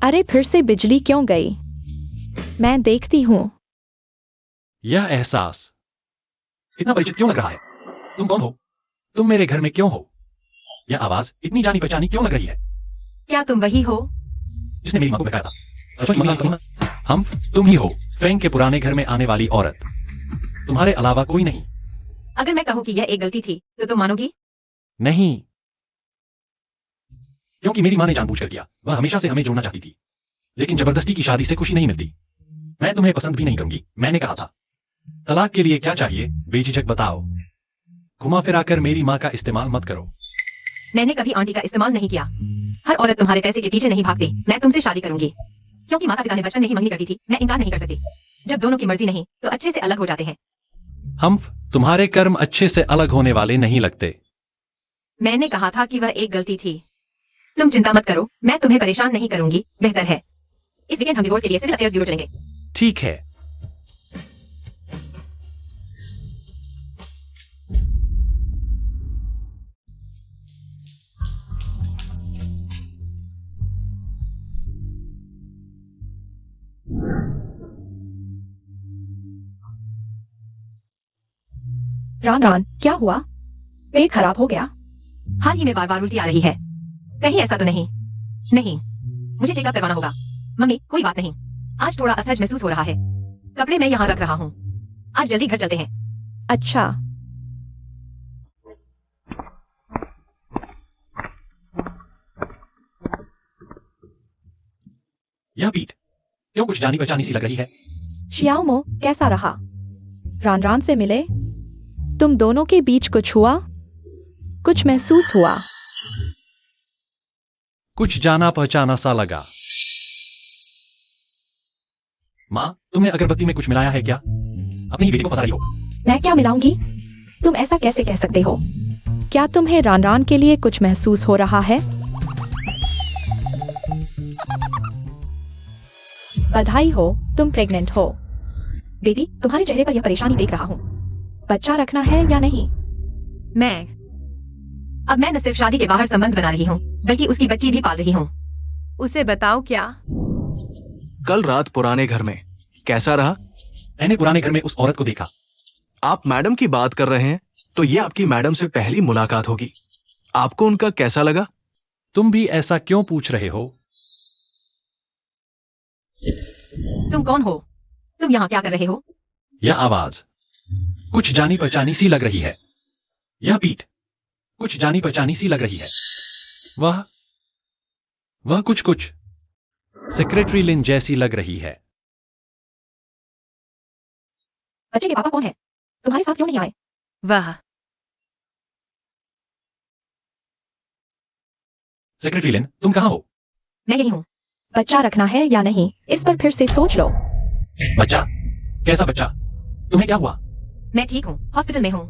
अरे फिर से बिजली क्यों गई? मैं देखती हूँ। यह एहसास इतना परिचित क्यों लग रहा है? तुम कौन हो? तुम मेरे घर में क्यों हो? यह आवाज इतनी जानी पहचानी क्यों लग रही है? क्या तुम वही हो? जिसने मेरी मां को बहकाया था? सच में तुम? हम, तुम ही हो, फेंग के पुराने घर में आने वाली औरत। तुम्हारे अलावा कोई नहीं। अगर मैं कहूँ कि यह एक गलती थी तो तुम मानोगी? नहीं, क्योंकि मेरी मां ने जानबूझकर किया। वह हमेशा से हमें जोड़ना चाहती थी, लेकिन जबरदस्ती की शादी से खुशी नहीं मिलती। मैं तुम्हें पसंद भी नहीं करूंगी। मैंने कहा था। तलाक के लिए क्या चाहिए? बेझिझक बताओ। घुमा फिराकर मेरी मां का इस्तेमाल मत करो। मैंने कभी आंटी का इस्तेमाल नहीं किया। हर औरत तुम्हारे पैसे के पीछे नहीं भागती। मैं तुमसे शादी करूंगी क्योंकि माता पिता ने बचपन में ही मंगनी कर दी थी। मैं इनकार नहीं कर सकती। जब दोनों की मर्जी नहीं तो अच्छे से अलग हो जाते हैं। हम, तुम्हारे कर्म अच्छे से अलग होने वाले नहीं लगते। मैंने कहा था कि वह एक गलती थी। तुम चिंता मत करो, मैं तुम्हें परेशान नहीं करूंगी। बेहतर है इस वीकेंड हम डिवोर्स के लिए सिविल अफेयर्स ब्यूरो चलेंगे। ठीक है। रान रान, क्या हुआ? पेट खराब हो गया? हाल ही में बार बार उल्टी आ रही है। कहीं ऐसा तो नहीं? नहीं, मुझे चेकअप करवाना होगा। मम्मी, कोई बात नहीं। आज थोड़ा असहज महसूस हो रहा है। कपड़े मैं यहाँ रख रहा हूँ। आज जल्दी घर चलते हैं। अच्छा। यह पीठ क्यों कुछ जानी पहचानी सी लग रही है? शियाओमो, कैसा रहा? रान रान से मिले? तुम दोनों के बीच कुछ हुआ? कुछ महसूस हुआ? कुछ जाना पहचाना सा लगा। माँ, तुमने अगरबत्ती में कुछ मिलाया है क्या? अपनी ही बेटी को फंसा रही हो। मैं क्या मिलाऊंगी? तुम ऐसा कैसे कह सकते हो? क्या तुम्हें रान रान के लिए कुछ महसूस हो रहा है? बधाई हो, तुम प्रेग्नेंट हो। बेटी, तुम्हारे चेहरे पर यह परेशानी देख रहा हूँ। बच्चा रखना है या नहीं? अब मैं न सिर्फ शादी के बाहर संबंध बना रही हूँ बल्कि उसकी बच्ची भी पाल रही हूँ। उसे बताओ क्या? कल रात पुराने घर में कैसा रहा? मैंने पुराने घर में उस औरत को देखा। आप मैडम की बात कर रहे हैं तो ये आपकी मैडम से पहली मुलाकात होगी। आपको उनका कैसा लगा? तुम भी ऐसा क्यों पूछ रहे हो? तुम कौन हो? तुम यहाँ क्या कर रहे हो? यह आवाज कुछ जानी पहचानी सी लग रही है। यह पीठ कुछ जानी पहचानी सी लग रही है। वह कुछ सेक्रेटरी लिन जैसी लग रही है। बच्चे के पापा कौन है? तुम्हारे साथ क्यों नहीं आए? वह सेक्रेटरी लिन, तुम कहाँ हो? मैं यही हूँ। बच्चा रखना है या नहीं, इस पर फिर से सोच लो। बच्चा? कैसा बच्चा? तुम्हें क्या हुआ? मैं ठीक हूँ, हॉस्पिटल में हूँ।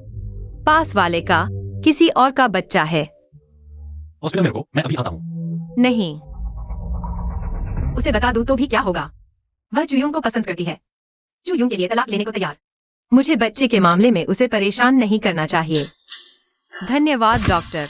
पास वाले का किसी और का बच्चा है। हॉस्पिटल मेरे को, मैं अभी आता हूँ। नहीं, उसे बता दूं तो भी क्या होगा? वह जुयूंग को पसंद करती है। जुयूंग के लिए तलाक लेने को तैयार। मुझे बच्चे के मामले में उसे परेशान नहीं करना चाहिए। धन्यवाद डॉक्टर।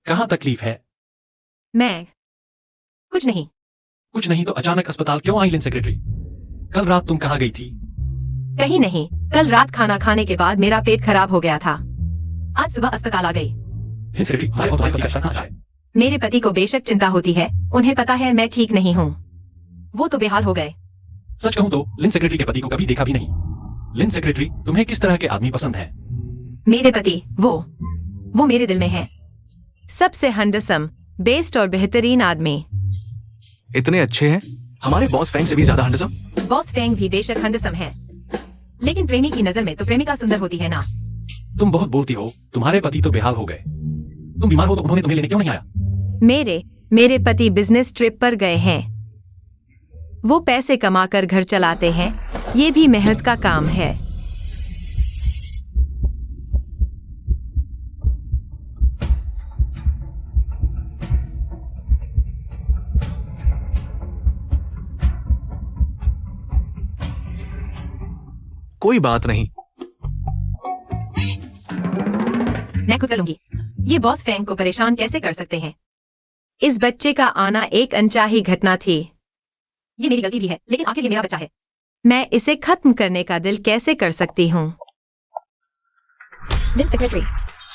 कहाँ तकलीफ है? मैं कुछ नहीं। कुछ नहीं तो अचानक अस्पताल क्यों आई लिन सेक्रेटरी? कल रात तुम कहाँ गई थी? कहीं नहीं, कल रात खाना खाने के बाद मेरा पेट खराब हो गया था। आज सुबह अस्पताल आ गई। लिन सेक्रेटरी, भाई और तुम्हारे पति का रिश्ता कहाँ है? मेरे पति को बेशक चिंता होती है, उन्हें पता है मैं ठीक नहीं हूँ। वो तो बेहाल हो गए। सच कहूं तो लिन सेक्रेटरी के पति को कभी देखा भी नहीं। लिन सेक्रेटरी, तुम्हें किस तरह के आदमी पसंद है? मेरे पति वो मेरे दिल में है। सबसे हैंडसम, बेस्ट और बेहतरीन आदमी। इतने अच्छे हैं, हमारे बॉस फैंग से भी ज्यादा हैंडसम। बॉस फेंग भी बेशक हैंडसम है, लेकिन प्रेमी की नजर में तो प्रेमिका सुंदर होती है ना। तुम बहुत बोलती हो, तुम्हारे पति तो बेहाल हो गए। तुम बीमार हो तो उन्होंने तुम्हें लेने क्यों नहीं आया? मेरे पति बिजनेस ट्रिप पर गए हैं। वो पैसे कमाकर घर चलाते हैं, ये भी मेहनत का काम है। कोई बात नहीं, मैं खुद कर लूंगी। ये बॉस फेंग को परेशान कैसे कर सकते हैं? इस बच्चे का आना एक अनचाही घटना थी। ये मेरी गलती भी है, लेकिन आखिर ये मेरा बच्चा है। मैं इसे खत्म करने का दिल कैसे कर सकती हूँ? लिन सेक्रेटरी,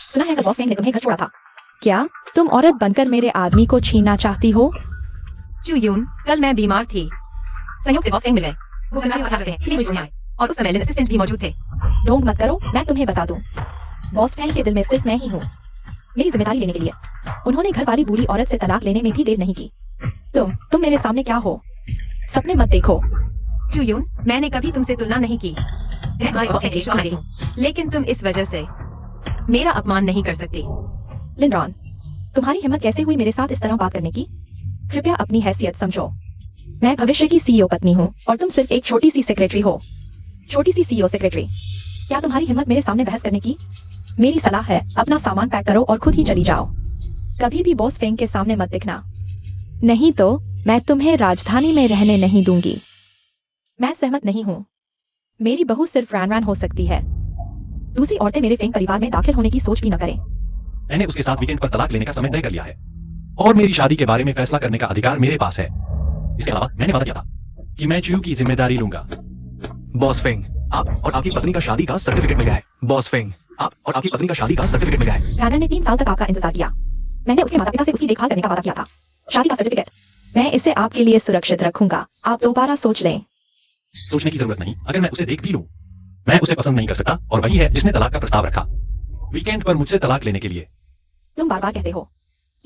सुना है कि बॉस फेंग ने तुम्हें घर छोड़ा था। क्या तुम औरत बनकर मेरे आदमी को छीनना चाहती हो? जुयून, कल मैं बीमार थी। संयोग से बॉस फेंग मिल गए। वो कर्मचारी बता रहे थे, इसलिए मुझे आए। और उस समय लिन असिस्टेंट भी मौजूद थे। ढोंग मत करो, मैं तुम्हें बता दूं। बॉस फेंग के दिल में सिर्फ मैं ही हूँ, मेरी जिम्मेदारी लेने के लिए। उन्होंने घर वाली बूढ़ी औरत से तलाक लेने में भी देर नहीं की। तुम मेरे सामने क्या हो? सपने मत देखो। जुयून, मैंने कभी तुमसे तुलना नहीं की। मैं तुम्हारे बॉस की शुक्रिया हूँ, लेकिन तुम इस वजह से मेरा अपमान नहीं कर सकती। लिनरॉन, तुम्हारी हिम्मत कैसे हुई मेरे साथ इस तरह बात करने की? कृपया अपनी हैसियत समझो। मैं भविष्य की सीईओ पत्नी हूँ और तुम सिर्फ एक छोटी सी सेक्रेटरी हो। छोटी सी सीईओ सेक्रेटरी। क्या तुम्हारी हिम्मत मेरे सामने बहस करने की? मेरी सलाह है, अपना सामान पैक करो और खुद ही चली जाओ। कभी भी बॉस फेंग के सामने मत दिखना, नहीं तो मैं तुम्हें राजधानी में रहने नहीं दूंगी। मैं सहमत नहीं हूँ। मेरी बहू सिर्फ रैन हो सकती है। दूसरी औरतें मेरे फेंग परिवार में दाखिल होने की सोच भी न करें। मैंने उसके साथ वीकेंड पर तलाक लेने का समय तय कर लिया है और मेरी शादी के बारे में फैसला करने का अधिकार मेरे पास है। इसके अलावा मैंने वादा किया था कि मैं चुयू की जिम्मेदारी लूंगा। बॉस फेंग, आप और आपकी पत्नी का शादी का सर्टिफिकेट मिल गया है। बॉस फेंग, आप और आपकी पत्नी का शादी का सर्टिफिकेट मिल गया है। रैनन ने 3 साल तक आपका इंतजार किया। मैंने उसके माता पिता से उसकी देखभाल करने का वादा किया था। शादी का सर्टिफिकेट, मैं इसे आपके लिए सुरक्षित रखूंगा। आप दोबारा सोच लें। सोचने की जरूरत नहीं, अगर मैं उसे देख भी लूं, मैं उसे पसंद नहीं कर सकता और वही है जिसने तलाक का प्रस्ताव रखा वीकेंड पर मुझसे तलाक लेने के लिए। तुम बार बार कहते हो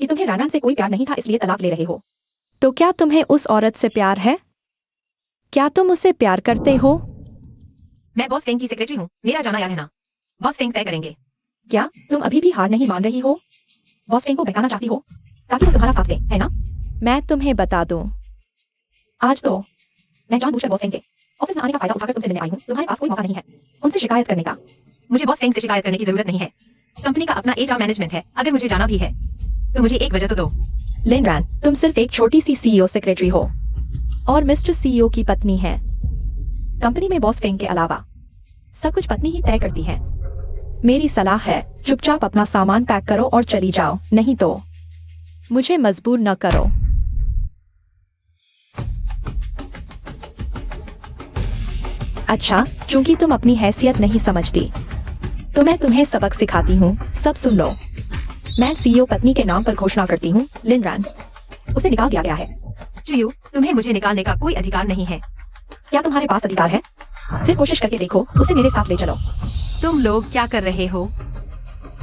कि तुम्हें रैनन से कोई प्यार नहीं था, इसलिए तलाक ले रहे हो। तो क्या तुम्हें उस औरत से प्यार है? क्या तुम उसे प्यार करते हो? मैं बॉस फेंग की सेक्रेटरी हूँ, मेरा जाना या रहना बॉस फेंग तय करेंगे। क्या तुम अभी भी हार नहीं मान रही हो? बॉस फेंग को बहकाना चाहती हो ताकि वो तुम्हारा साथ दे, है ना? मैं तुम्हें बता दूं, आज तो मैं जानबूझकर बॉस फेंग के ऑफिस में आने का फायदा उठाकर तुमसे मिलने आई हूँ। तुम्हारे पास कोई मौका नहीं है उनसे शिकायत करने का। मुझे बॉस फेंग से शिकायत करने की जरूरत नहीं है। कंपनी का अपना HR मैनेजमेंट है। अगर मुझे जाना भी है तो मुझे एक वजह तो दो। लिन रैन, तुम सिर्फ एक छोटी सी CEO सेक्रेटरी हो और मिस्टर CEO की पत्नी है। कंपनी में बॉस फेंग के अलावा सब कुछ पत्नी ही तय करती है। मेरी सलाह है चुपचाप अपना सामान पैक करो और चली जाओ, नहीं तो मुझे मजबूर न करो। अच्छा, चूंकि तुम अपनी हैसियत नहीं समझती तो मैं तुम्हें सबक सिखाती हूँ। सब सुन लो। मैं CEO पत्नी के नाम पर घोषणा करती हूँ, लिन रैन। उसे निकाल दिया गया है। चियू, तुम्हें मुझे निकालने का कोई अधिकार नहीं है। क्या तुम्हारे पास अधिकार है? फिर कोशिश करके देखो, उसे मेरे साथ ले चलो। तुम लोग क्या कर रहे हो?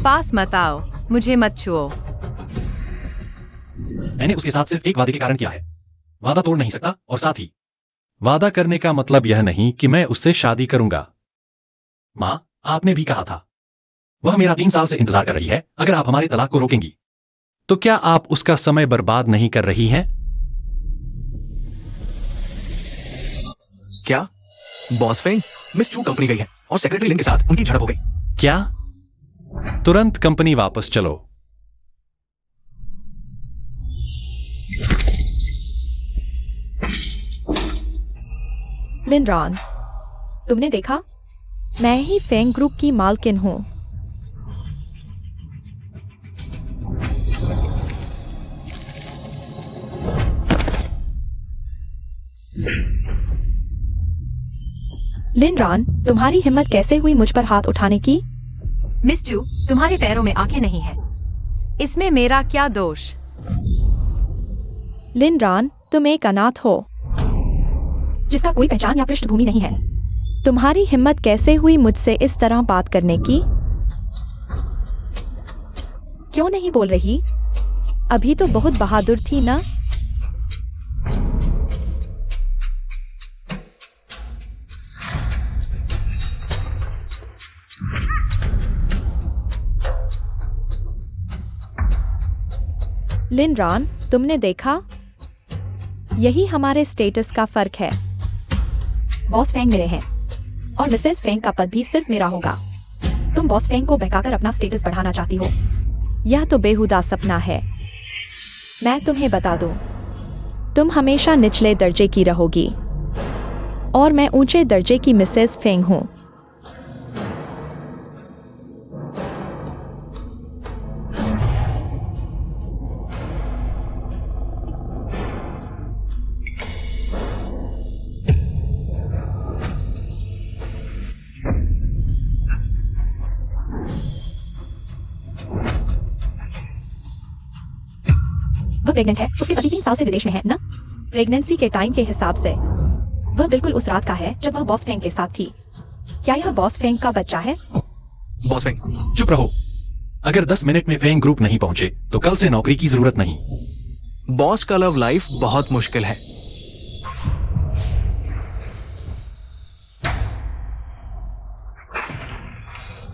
पास मत आओ, मुझे मत छुओ। मैंने उसके साथ सिर्फ एक वादे के कारण किया है। वादा तोड़ नहीं सकता, और साथ ही वादा करने का मतलब यह नहीं कि मैं उससे शादी करूंगा। माँ, आपने भी कहा था वह मेरा 3 साल से इंतजार कर रही है। अगर आप हमारे तलाक को रोकेंगी तो क्या आप उसका समय बर्बाद नहीं कर रही हैं? क्या बॉस फेंग मिस चू कंपनी गई है और सेक्रेटरी लिन के साथ उनकी झड़प हो गई। क्या? तुरंत कंपनी वापस चलो। लिन रॉन, तुमने देखा? मैं ही फेंग ग्रुप की मालकिन हूँ। लिन रॉन, तुम्हारी हिम्मत कैसे हुई मुझ पर हाथ उठाने की? मिस चू, तुम्हारे पैरों में आंखें नहीं है। इसमें मेरा क्या दोष? लिन रॉन, तुम एक अनाथ हो जिसका कोई पहचान या पृष्ठभूमि नहीं है। तुम्हारी हिम्मत कैसे हुई मुझसे इस तरह बात करने की? क्यों नहीं बोल रही? अभी तो बहुत बहादुर थी ना? लिन रॉन, तुमने देखा? यही हमारे स्टेटस का फर्क है। बॉस फेंग मेरे हैं और मिसेस फेंग का पद भी सिर्फ मेरा होगा। तुम बॉस फेंग को बहकाकर अपना स्टेटस बढ़ाना चाहती हो। यह तो बेहुदा सपना है। मैं तुम्हें बता दूं, तुम हमेशा निचले दर्जे की रहोगी और मैं ऊंचे दर्जे की मिसेस फेंग हूं। वह प्रेग्नेंट है। उसके पति 3 साल से विदेश में है ना? प्रेगनेंसी के टाइम के हिसाब से वह बिल्कुल उस रात का है जब वह बॉस फेंग के साथ थी। क्या यह बॉस फेंग का बच्चा है? बॉस फेंग, चुप रहो। अगर 10 मिनट में फेंग ग्रुप नहीं पहुंचे तो कल से नौकरी की जरूरत नहीं। बॉस का लव लाइफ बहुत मुश्किल है।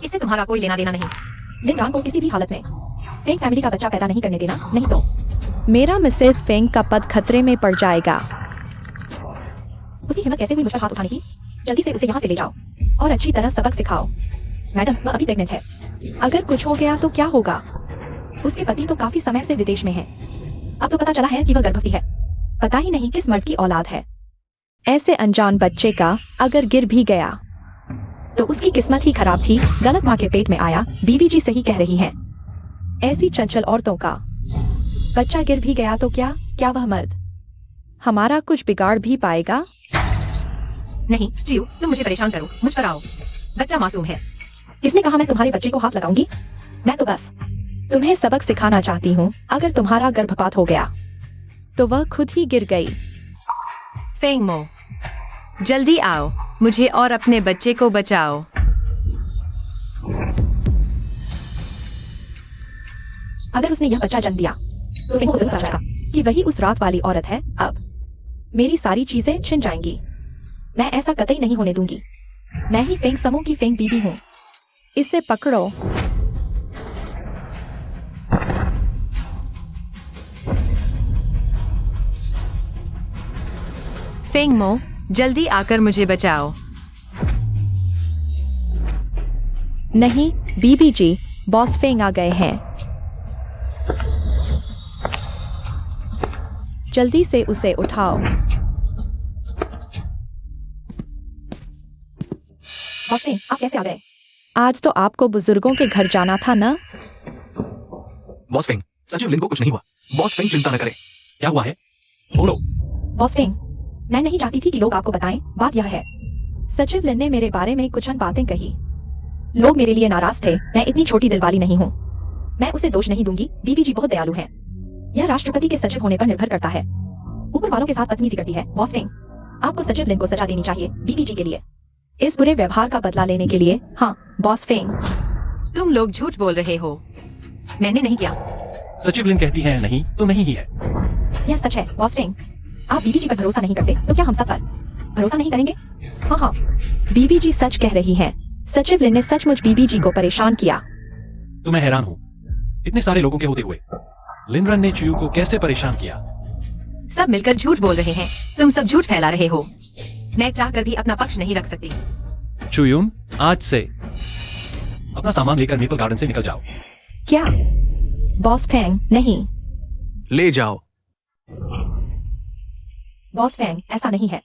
इससे तुम्हारा कोई लेना देना नहीं। लिन रॉन को किसी भी हालत में फेंग फैमिली का बच्चा पैदा नहीं करने देना, नहीं तो मेरा मिसेस फेंग का पद खतरे में पड़ जाएगा। उसकी हिम्मत कैसे हुई मुझ पर हाथ उठाने की? जल्दी से उसे यहाँ से ले जाओ और अच्छी तरह सबक सिखाओ। मैडम, वह अभी प्रेग्नेंट है। अगर कुछ हो गया तो क्या होगा? उसके पति तो काफी समय से विदेश में है। अब तो पता चला है कि वह गर्भवती है। पता ही नहीं किस मर्द की औलाद है। ऐसे अनजान बच्चे का अगर गिर भी गया तो उसकी किस्मत ही खराब थी। गलत माँ के पेट में आया। बीबी जी सही कह रही हैं। ऐसी चंचल औरतों का बच्चा गिर भी गया तो क्या वह मर्द हमारा कुछ बिगाड़ भी पाएगा? नहीं चियू, तुम मुझे परेशान करो, मुझ पर आओ। बच्चा मासूम है। किसने कहा मैं तुम्हारे बच्चे को हाथ लगाऊंगी? मैं तो बस तुम्हें सबक सिखाना चाहती हूँ। अगर तुम्हारा गर्भपात हो गया तो वह खुद ही गिर गई। फेंग मो, जल्दी आओ, मुझे और अपने बच्चे को बचाओ। अगर उसने यह बच्चा जन्म दिया तो फेंग को जरूर पता चलेगा कि वही उस रात वाली औरत है। अब मेरी सारी चीजें छिन जाएंगी। मैं ऐसा कतई नहीं होने दूंगी। मैं ही फेंग समूह की फेंग बीबी हूँ। इसे पकड़ो। फेंग मो, जल्दी आकर मुझे बचाओ। नहीं बीबी जी, बॉस फेंग आ गए हैं। जल्दी से उसे उठाओ। बॉस फेंग, आप कैसे आ गए? आज तो आपको बुजुर्गों के घर जाना था ना? बॉस फेंग, सचिव लिन को कुछ नहीं हुआ। बॉस फेंग चिंता न करें। क्या हुआ है? बोलो। बॉस फेंग, मैं नहीं चाहती थी कि लोग आपको बताएं। बात यह है, सचिव लिन ने मेरे बारे में कुछ बातें कही। लोग मेरे लिए नाराज थे। मैं इतनी छोटी दिल वाली नहीं हूँ। मैं उसे दोष नहीं दूंगी। बीबीजी बहुत दयालु है। यह राष्ट्रपति के सचिव होने पर निर्भर करता है। ऊपर वालों के साथ बदतमीजी करती है। बॉस फेंग, आपको सचिव लिन को सजा देनी चाहिए, बीबीजी के लिए, इस बुरे व्यवहार का बदला लेने के लिए। हाँ बॉस फेंग। तुम लोग झूठ बोल रहे हो। मैंने नहीं किया। सचिव लिन कहती है नहीं तो नहीं ही है। यह सच है बॉस फेंग। आप बीबीजी पर भरोसा नहीं करते तो क्या हम सब पर भरोसा नहीं करेंगे? हाँ, बीबीजी सच कह रही है। सचिव लिन ने सचमुच बीबीजी को परेशान किया। तो मैं हैरान हूँ, इतने सारे लोगों के होते हुए लिनरन ने चुयू को कैसे परेशान किया? सब मिलकर झूठ बोल रहे हैं। तुम सब झूठ फैला रहे हो। मैं चाहकर भी अपना पक्ष नहीं रख सकती। चुयून, आज से अपना सामान लेकर मेपल गार्डन से निकल जाओ। क्या? बॉस फेंग, नहीं। ले जाओ। बॉस फेंग, ऐसा नहीं है।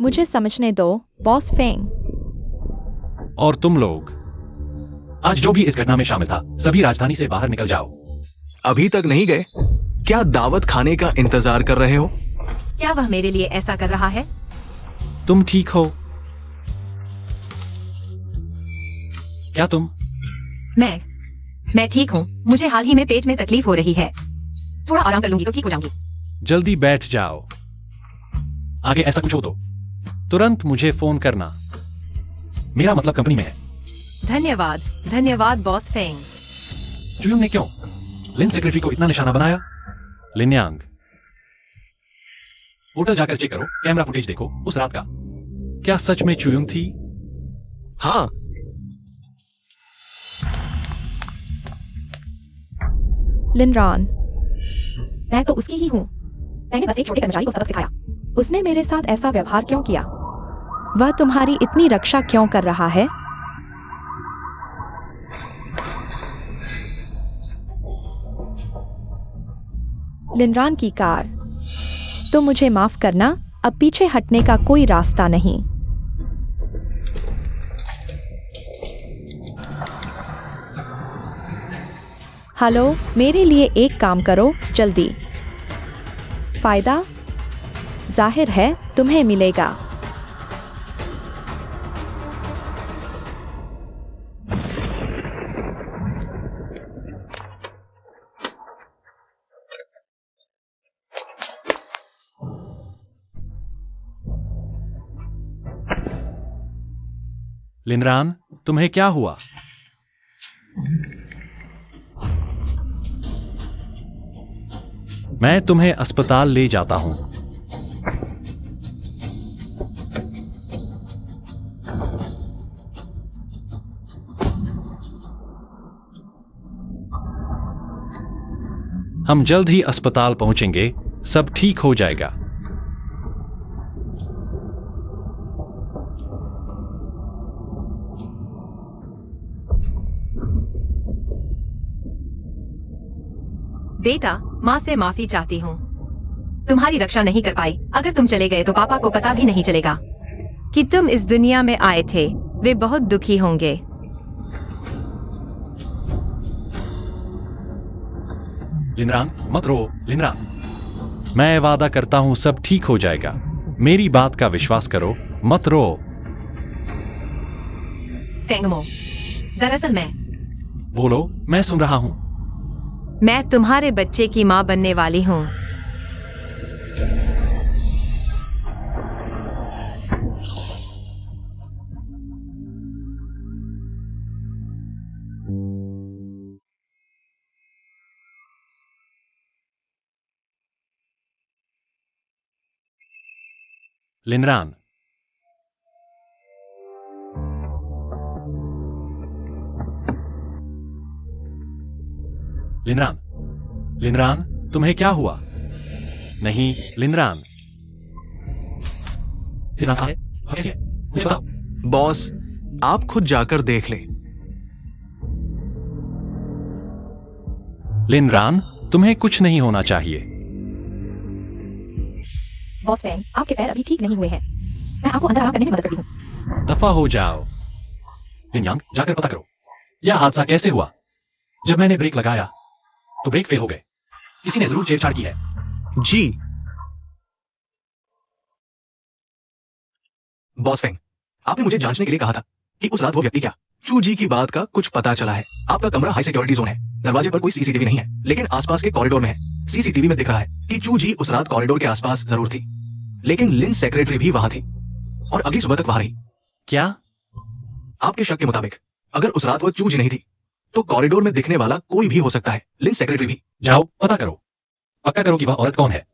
मुझे समझने दो बॉस फेंग। और तुम लोग, आज जो भी इस घटना में शामिल था, सभी राजधानी से बाहर निकल जाओ। अभी तक नहीं गए? क्या दावत खाने का इंतजार कर रहे हो? क्या वह मेरे लिए ऐसा कर रहा है? तुम ठीक हो? क्या तुम? मैं ठीक हूँ। मुझे हाल ही में पेट में तकलीफ हो रही है। थोड़ा आराम कर लूंगी तो ठीक हो जाऊंगी। जल्दी बैठ जाओ। आगे ऐसा कुछ हो तो तुरंत मुझे फोन करना। मेरा मतलब कंपनी में है। धन्यवाद, धन्यवाद बॉस फेंग। चुयूंग ने क्यों लिन सेक्रेटरी को इतना निशाना बनाया? लिन्यांग, होटल जाकर चेक करो, कैमरा फुटेज देखो उस रात का। क्या सच में चुयूंग थी? हाँ। लिनरॉन, मैं तो उसकी ही हूँ। मैंने बस एक छोटे कर्मचारी को सबक सिखाया। उसने मेरे साथ ऐसा व्यवहार क्यों किया? वह तुम्हारी इतनी रक्षा क्यों कर रहा है? लिनरॉन की कार। तो मुझे माफ करना, अब पीछे हटने का कोई रास्ता नहीं। हेलो, मेरे लिए एक काम करो जल्दी। फायदा जाहिर है तुम्हें मिलेगा। लिनरान, तुम्हें क्या हुआ? मैं तुम्हें अस्पताल ले जाता हूं। हम जल्द ही अस्पताल पहुंचेंगे, सब ठीक हो जाएगा। बेटा, माँ से माफी चाहती हूँ। तुम्हारी रक्षा नहीं कर पाई। अगर तुम चले गए तो पापा को पता भी नहीं चलेगा कि तुम इस दुनिया में आए थे। वे बहुत दुखी होंगे। लिनरान, मत रो। लिनरान, मैं वादा करता हूं सब ठीक हो जाएगा। मेरी बात का विश्वास करो, मत रो। फेंगमो, दरअसल मैं बोलो, मैं सुन रहा हूं। मैं तुम्हारे बच्चे की माँ बनने वाली हूँ। लिनरान, लिनरान, लिनरान, तुम्हें क्या हुआ? नहीं, लिनरान। लिनरान कहाँ है? कैसी है? मुझे बताओ। बॉस, आप खुद जाकर देख लें। लिन रान, तुम्हें कुछ नहीं होना चाहिए। बॉस फैंग, आपके पैर अभी ठीक नहीं हुए हैं। मैं आपको अंदर आराम करने में मदद करती हूँ। दफा हो जाओ। लिन यांग, जाकर पता करो यह हादसा कैसे हुआ। जब मैंने ब्रेक लगाया तो ब्रेक फेल हो गए। किसी ने जरूर छेड़छाड़ की है। जी बॉस फेंग, आपने मुझे जांचने के लिए कहा था कि उस रात वो व्यक्ति क्या। चू जी की बात का कुछ पता चला है। आपका कमरा हाई सिक्योरिटी जोन है। दरवाजे पर कोई सीसीटीवी नहीं है, लेकिन आसपास के कॉरिडोर में है। सीसीटीवी में दिख रहा है कि चू जी उस रात कॉरिडोर के आसपास जरूर थी, लेकिन लिन सेक्रेटरी भी वहां थी और अगली सुबह तक वहां रही। क्या? आपके शक के मुताबिक अगर उस रात वो चू जी नहीं थी तो कॉरिडोर में दिखने वाला कोई भी हो सकता है, लिन सेक्रेटरी भी। जाओ पता करो, पक्का करो कि वह औरत कौन है।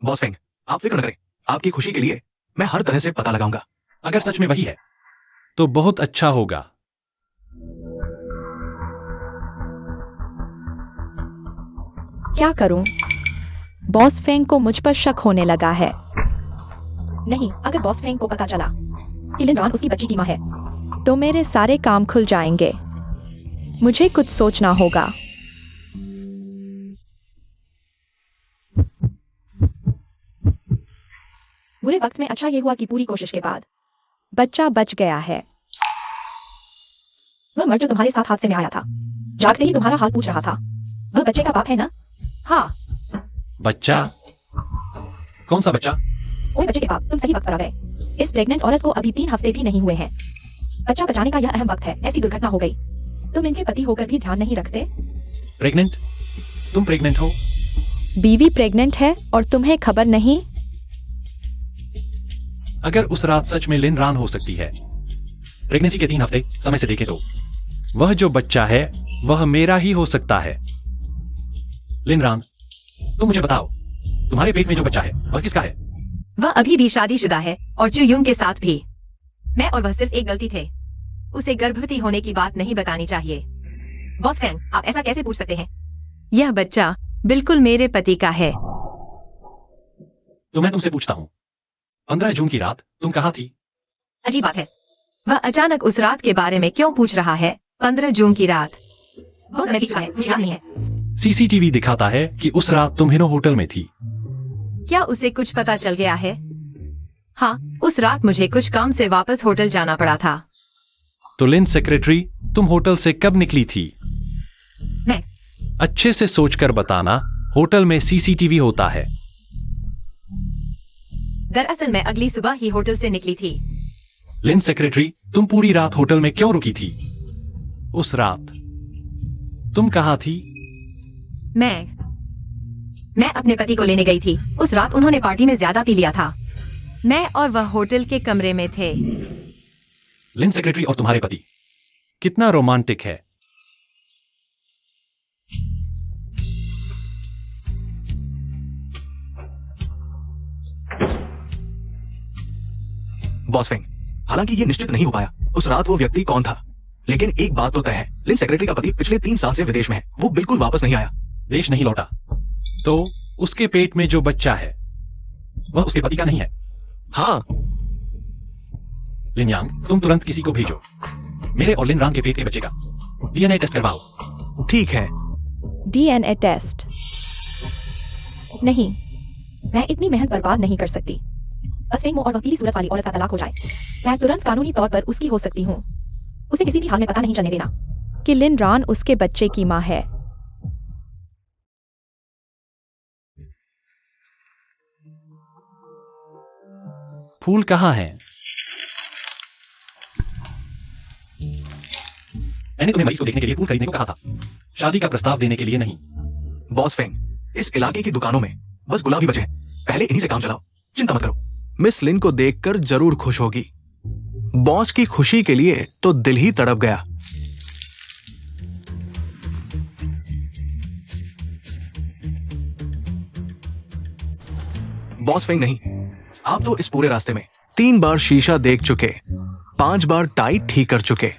बॉस फेंग, आप फिक्र न करें। आपकी खुशी के लिए मैं हर तरह से पता लगाऊंगा। अगर सच में वही है तो बहुत अच्छा होगा। क्या करूं? बॉस फेंग को मुझ पर शक होने लगा है। नहीं, अगर बॉस फेंग को पता चला कि लिन रान उसकी बच्ची की मां है तो मेरे सारे काम खुल जाएंगे। मुझे कुछ सोचना होगा। बुरे वक्त में अच्छा ये हुआ कि पूरी कोशिश के बाद बच्चा बच गया है। वह मर्द जो तुम्हारे साथ हादसे में आया था, जागते ही तुम्हारा हाल पूछ रहा था, वह बच्चे का बाप है ना? हाँ। बच्चा? कौन सा बच्चा? ओए बच्चे के बाप, तुम सही वक्त पर आ गए। इस प्रेग्नेंट औरत को अभी 3 हफ्ते भी नहीं हुए हैं। बच्चा बचाने का यह अहम वक्त है। ऐसी दुर्घटना हो गई। तुम इनके पति होकर भी ध्यान नहीं रखते। प्रेग्नेंट? तुम प्रेग्नेंट हो? बीवी प्रेग्नेंट है और तुम्हें खबर नहीं? अगर उस रात सच में लिन रान हो सकती है, प्रेगनेंसी के 3 हफ्ते समय से देखें तो वह जो बच्चा है वह मेरा ही हो सकता है। लिन रान, तुम मुझे बताओ, तुम्हारे पेट में जो बच्चा है वह किसका है? वह अभी भी शादीशुदा है और चू यूंग के साथ भी। मैं और वह सिर्फ एक गलती थे। उसे गर्भवती होने की बात नहीं बतानी चाहिए। बॉस फैंग, आप ऐसा कैसे पूछ सकते हैं? यह बच्चा बिल्कुल मेरे पति का है। तो मैं तुमसे पूछता हूँ, 15 जून की रात तुम कहाँ थी? अजीब बात है, वह अचानक उस रात के बारे में क्यों पूछ रहा है? 15 जून की रात बहुत समय बीता है, मुझे याद नहीं है। सीसीटीवी दिखाता है कि उस रात तुम हिनो होटल में थी। क्या उसे कुछ पता चल गया है? हाँ, उस रात मुझे कुछ काम से वापस होटल जाना पड़ा था। तो लिन सेक्रेटरी, तुम होटल से कब निकली थी? मैं अच्छे से सोचकर बताना, होटल में सीसीटीवी होता है। दरअसल मैं अगली सुबह ही होटल से निकली थी। लिन सेक्रेटरी, तुम पूरी रात होटल में क्यों रुकी थी? उस रात तुम कहाँ थी? मैं अपने पति को लेने गई थी। उस रात उन्होंने पार्टी में ज्यादा पी लिया था। मैं और वह होटल के कमरे में थे। लिन सेक्रेटरी और तुम्हारे पति, कितना रोमांटिक है। बॉस फेंग, हालांकि ये निश्चित नहीं हो पाया उस रात वो व्यक्ति कौन था, लेकिन एक बात तो तय है, लिन सेक्रेटरी का पति पिछले 3 साल से विदेश में है। वो बिल्कुल वापस नहीं आया। देश नहीं लौटा तो उसके पेट में जो बच्चा है वह उसके पति का नहीं है? हाँ। लिन यांग, तुम तुरंत किसी को भेजो, मेरे और लिन रान के पेट के बच्चे का डीएनए टेस्ट करवाओ। ठीक है। DNA test? नहीं, मैं इतनी मेहनत बर्बाद नहीं कर सकती। बस फेंग और वह पीली सूरत वाली औरत का तलाक हो जाए, मैं तुरंत कानूनी तौर पर उसकी हो सकती हूँ। उसे किसी भी हाल में पता नहीं चलने देना कि लिन रान उसके बच्चे की मां है। फूल कहाँ हैं? मैंने तुम्हें मरीज को देखने के लिए फूल खरीदने को कहा था, शादी का प्रस्ताव देने के लिए नहीं। बॉस फेंग, इस इलाके की दुकानों में बस गुलाब ही बचे हैं। पहले इन्हीं से काम चलाओ, चिंता मत करो। मिस लिन को देखकर जरूर खुश होगी। बॉस की खुशी के लिए तो दिल ही तड़प गया। बॉस फेंग नहीं, आप तो इस पूरे रास्ते में 3 बार शीशा देख चुके, 5 बार टाई ठीक कर चुके।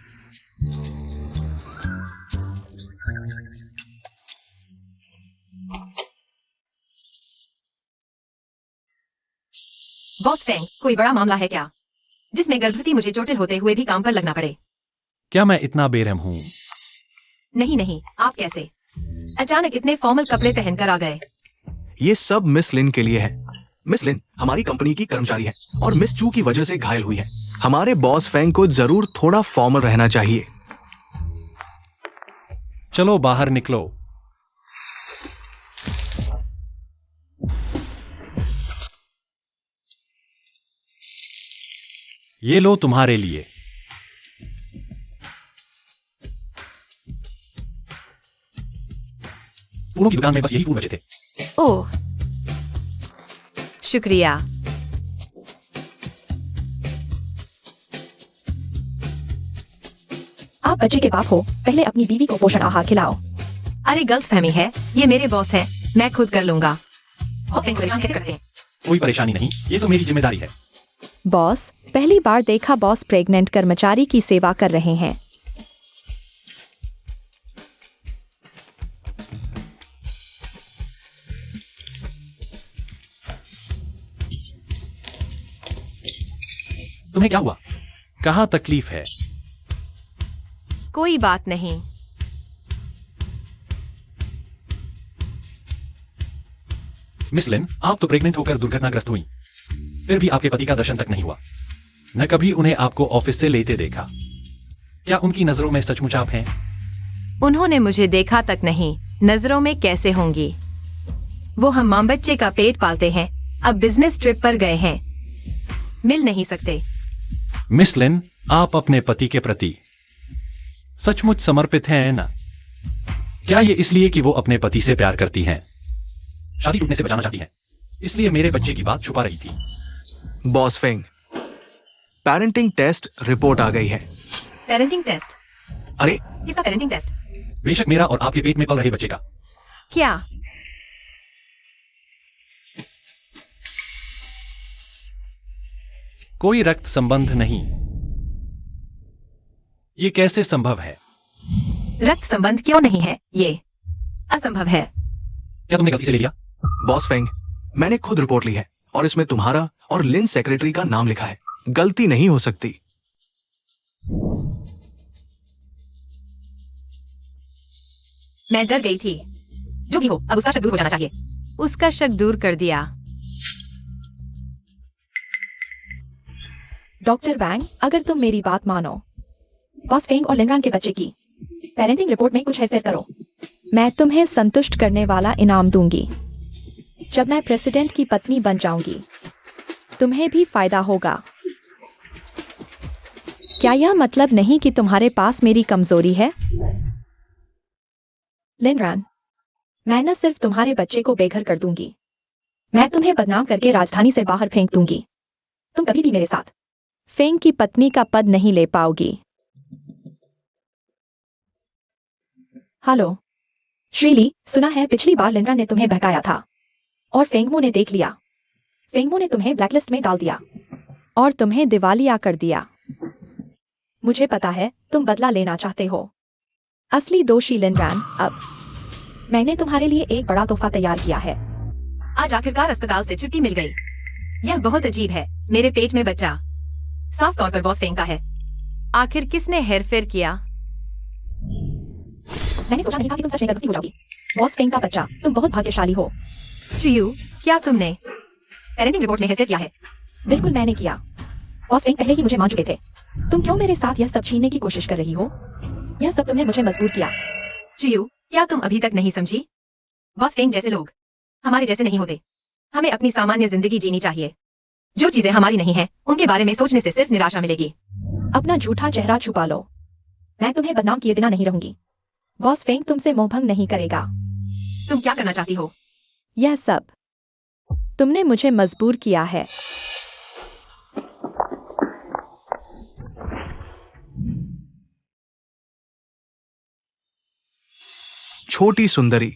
बॉस फेंग, कोई बड़ा मामला है क्या, जिसमें गर्भवती मुझे चोटिल होते हुए भी काम पर लगना पड़े? क्या मैं इतना बेरहम हूं? नहीं नहीं, आप कैसे अचानक इतने फॉर्मल कपड़े पहनकर आ गए? ये सब मिस लिन के लिए है। मिस लिन हमारी कंपनी की कर्मचारी है और मिस चू की वजह से घायल हुई है। हमारे बॉस फेंग को जरूर थोड़ा फॉर्मल रहना चाहिए। चलो बाहर निकलो। ये लो तुम्हारे लिए। फूलों की दुकान में बस यही फूल बचे थे। ओह, शुक्रिया। आप बच्चे के बाप हो, पहले अपनी बीवी को पोषण आहार खिलाओ। अरे गलतफहमी है, ये मेरे बॉस है, मैं खुद कर लूंगा। बॉस फेंग को परेशान कैसे करते हैं? कोई परेशानी नहीं, ये तो मेरी जिम्मेदारी है। बॉस, पहली बार देखा बॉस प्रेग्नेंट कर्मचारी की सेवा कर रहे हैं। तुम्हें क्या हुआ? कहाँ तकलीफ है? कोई बात नहीं। मिस लिन, आप तो प्रेग्नेंट होकर दुर्घटनाग्रस्त हुई, फिर भी आपके पति का दर्शन तक नहीं हुआ। न कभी उन्हें आपको ऑफिस से लेते देखा। क्या उनकी नजरों में सचमुच आप हैं? उन्होंने मुझे देखा तक नहीं, नजरों में कैसे होंगी? वो हम मां बच्चे का पेट पालते हैं, अब बिजनेस ट्रिप पर गए हैं, मिल नहीं सकते। मिस लिन, आप अपने पति के प्रति सचमुच समर्पित हैं ना? क्या ये इसलिए कि वो अपने पति से प्यार करती हैं, शादी टूटने से बचाना चाहती हैं, इसलिए मेरे बच्चे की बात छुपा रही थी? Boss Feng, parenting test report आ गई है। Parenting test? अरे किसका पेरेंटिंग टेस्ट? बेशक मेरा और आपके पेट में पल रहे बच्चे का। क्या? कोई रक्त संबंध नहीं। ये कैसे संभव है? रक्त संबंध क्यों नहीं है? ये असंभव है। क्या तुमने गलती से ले लिया? बॉस फेंग, मैंने खुद रिपोर्ट ली है और इसमें तुम्हारा और लिन सेक्रेटरी का नाम लिखा है। गलती नहीं हो सकती। मैं डर गई थी। जो भी हो, अब उसका शक दूर हो जाना चाहिए। उसका शक दूर कर दिया। डॉक्टर वैंग, अगर तुम मेरी बात मानो, बॉस फेंग और लिनरान के बच्चे की पेरेंटिंग रिपोर्ट में कुछ हेरफेर करो, मैं तुम्हें संतुष्ट करने वाला इनाम दूंगी। जब मैं प्रेसिडेंट की पत्नी बन जाऊंगी, तुम्हें भी फायदा होगा। क्या यह मतलब नहीं कि तुम्हारे पास मेरी कमजोरी है? लिनरान, मैं न सिर्फ तुम्हारे बच्चे को बेघर कर दूंगी, मैं तुम्हें बदनाम करके राजधानी से बाहर फेंक दूंगी। तुम कभी भी मेरे साथ फेंग की पत्नी का पद नहीं ले पाओगी। हेलो श्रीली, सुना है पिछली बार लिनरान ने तुम्हें बहकाया था और फेंगमो ने देख लिया। फेंगमो ने तुम्हें ब्लैकलिस्ट में डाल दिया और तुम्हें दिवालिया कर दिया। मुझे पता है तुम बदला लेना चाहते हो। असली दोषी लिनरान, अब मैंने तुम्हारे लिए एक बड़ा तोहफा तैयार किया है। आज आखिरकार अस्पताल से छुट्टी मिल गई। यह बहुत अजीब है, मेरे पेट में बच्चा साफ तौर पर बॉस फेंग का है। आखिर किसने हेरफेर किया? मैंने सोचा नहीं था कि तुम सच में गर्भवती हो जाओगी। बॉस फेंग का बच्चा, तुम बहुत भाग्यशाली हो। चियू, क्या तुमने पेरेंटिंग रिपोर्ट में हेरफेर किया है? बिल्कुल मैंने किया। बॉस फेंग पहले ही मुझे मान चुके थे। तुम क्यों मेरे साथ यह सब छीनने की कोशिश कर रही हो? यह सब तुमने मुझे मजबूर किया। चियू, क्या तुम अभी तक नहीं समझी? बॉस फेंग जैसे लोग हमारे जैसे नहीं होते। हमें अपनी सामान्य जिंदगी जीनी चाहिए। जो चीजें हमारी नहीं हैं, उनके बारे में सोचने से सिर्फ निराशा मिलेगी। अपना झूठा चेहरा छुपा लो। मैं तुम्हें बदनाम किए बिना नहीं रहूंगी। बॉस फेंग तुमसे मोहभंग नहीं करेगा। तुम क्या करना चाहती हो? यह सब तुमने मुझे मजबूर किया है। छोटी सुंदरी,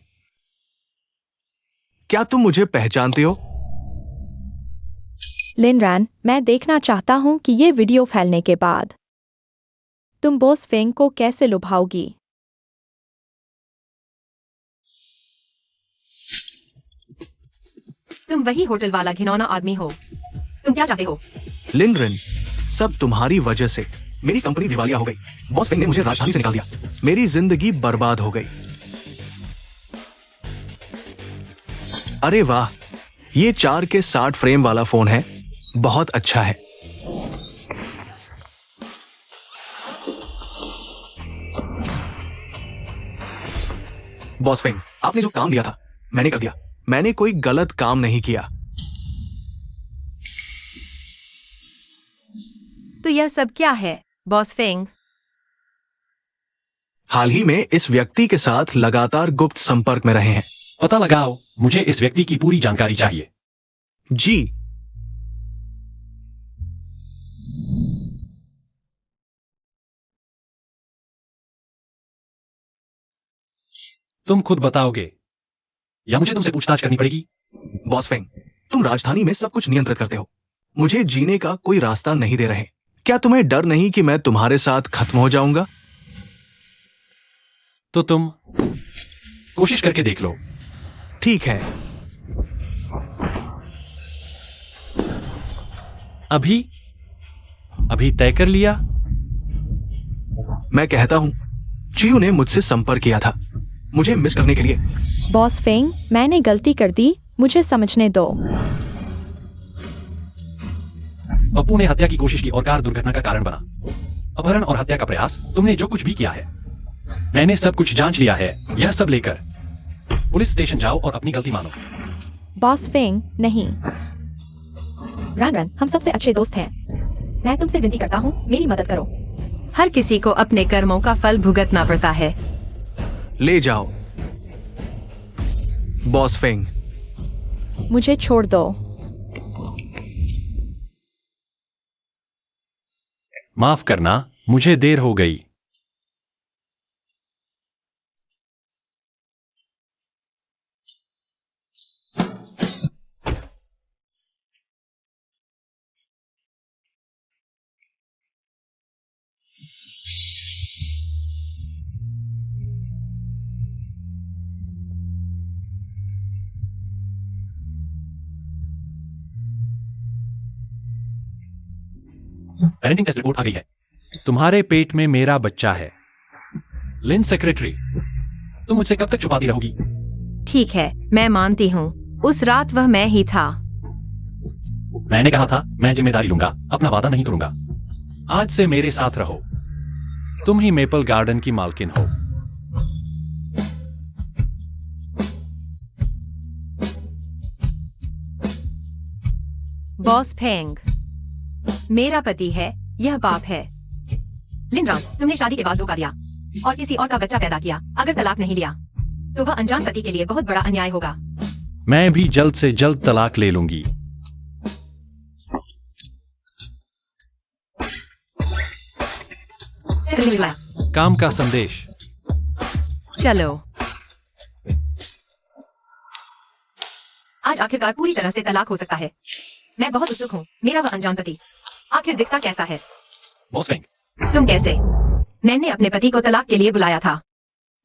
क्या तुम मुझे पहचानते हो? लिनरान, मैं देखना चाहता हूं कि ये वीडियो फैलने के बाद तुम बॉस फेंग को कैसे लुभाओगी। तुम वही होटल वाला घिनौना आदमी हो। तुम क्या चाहते हो? लिनरन, सब तुम्हारी वजह से। मेरी कंपनी दिवालिया हो गई। बॉस फेंग ने मुझे राजधानी से निकाल दिया। मेरी जिंदगी बर्बाद हो गई। अरे वाह, ये 4 के 60 फ्रेम वाला फोन है, बहुत अच्छा है। बॉस फेंग, आपने जो काम दिया था मैंने कर दिया। मैंने कोई गलत काम नहीं किया। तो यह सब क्या है, बॉस फेंग? हाल ही में इस व्यक्ति के साथ लगातार गुप्त संपर्क में रहे हैं। पता लगाओ, मुझे इस व्यक्ति की पूरी जानकारी चाहिए। जी। तुम खुद बताओगे या मुझे तुमसे पूछताछ करनी पड़ेगी? बॉस फेंग, तुम राजधानी में सब कुछ नियंत्रित करते हो। मुझे जीने का कोई रास्ता नहीं दे रहे। क्या तुम्हें डर नहीं कि मैं तुम्हारे साथ खत्म हो जाऊंगा? तो तुम कोशिश करके देख लो। ठीक है। अभी तय कर लिया? मैं कहता हूं, चियू ने मुझसे संपर्क किया था मुझे मिस करने के लिए। बॉस फेंग, मैंने गलती कर दी, मुझे समझने दो। पप्पू ने हत्या की कोशिश की और कार दुर्घटना का कारण बना। अपहरण और हत्या का प्रयास, तुमने जो कुछ भी किया है मैंने सब कुछ जांच लिया है। यह सब लेकर पुलिस स्टेशन जाओ और अपनी गलती मानो। बॉस फेंग, नहीं। रन, हम सबसे अच्छे दोस्त हैं। मैं तुमसे विनती करता हूँ, मेरी मदद करो। हर किसी को अपने कर्मों का फल भुगतना पड़ता है। ले जाओ बॉस फेंग। मुझे छोड़ दो। माफ करना, मुझे देर हो गई। पेरेंटिंग टेस्ट रिपोर्ट आ गई है। तुम्हारे पेट में मेरा बच्चा है। लिन सेक्रेटरी, तुम मुझसे कब तक छुपाती रहोगी? ठीक है, मैं मानती हूँ, उस रात वह मैं ही था। मैंने कहा था मैं जिम्मेदारी लूंगा, अपना वादा नहीं तोड़ूंगा। आज से मेरे साथ रहो। तुम ही मेपल गार्डन की मालकिन हो। बॉस फेंग, मेरा पति है, यह बाप है। लिन राम, तुमने शादी के बाद धोखा दिया और किसी और का बच्चा पैदा किया। अगर तलाक नहीं लिया तो वह अनजान पति के लिए बहुत बड़ा अन्याय होगा। मैं भी जल्द से जल्द तलाक ले लूंगी। काम का संदेश। चलो, आज आखिरकार पूरी तरह से तलाक हो सकता है। मैं बहुत उत्सुक हूँ। मेरा वह अनजान पति आखिर दिखता कैसा है? बॉस फेंग, तुम कैसे? मैंने अपने पति को तलाक के लिए बुलाया था।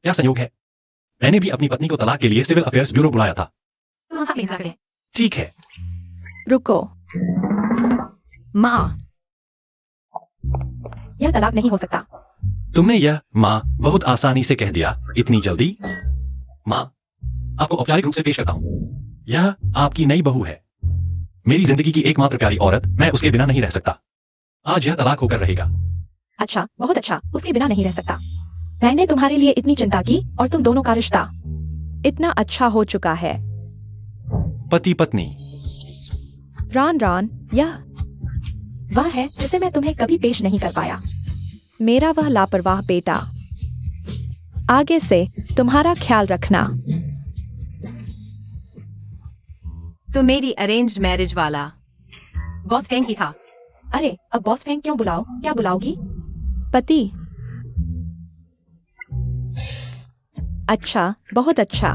क्या संयोग है, मैंने भी अपनी पत्नी को तलाक के लिए सिविल अफेयर्स ब्यूरो बुलाया था। तुम साथ इंतजार करें। ठीक है। रुको, माँ, यह तलाक नहीं हो सकता। तुमने यह माँ बहुत आसानी से कह दिया, इतनी जल्दी? माँ, आपको औपचारिक रूप से पेश करता हूँ। यह आपकी नई बहू है, मेरी जिंदगी की एकमात्र प्यारी औरत। मैं उसके बिना नहीं रह सकता। आज यह तलाक होकर रहेगा। अच्छा, बहुत अच्छा, उसके बिना नहीं रह सकता। मैंने तुम्हारे लिए इतनी चिंता की और तुम दोनों का रिश्ता इतना अच्छा हो चुका है। पति पत्नी। रान, यह वह है जिसे मैं तुम्हें कभी पेश नहीं कर पाया। मेरा वह लापरवाह बेटा। आगे से तुम्हारा ख्याल रखना। तो मेरी अरेंज्ड मैरिज वाला बॉस फेंग ही था। अरे, अब बॉस फेंग क्यों बुलाओ? क्या बुलाओगी? पति। अच्छा, बहुत अच्छा।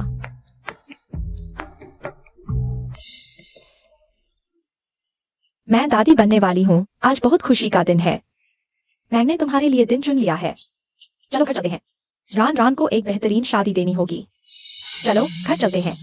मैं दादी बनने वाली हूँ। आज बहुत खुशी का दिन है। मैंने तुम्हारे लिए दिन चुन लिया है। चलो घर चलते हैं। रान को एक बेहतरीन शादी देनी होगी। चलो घर चलते हैं।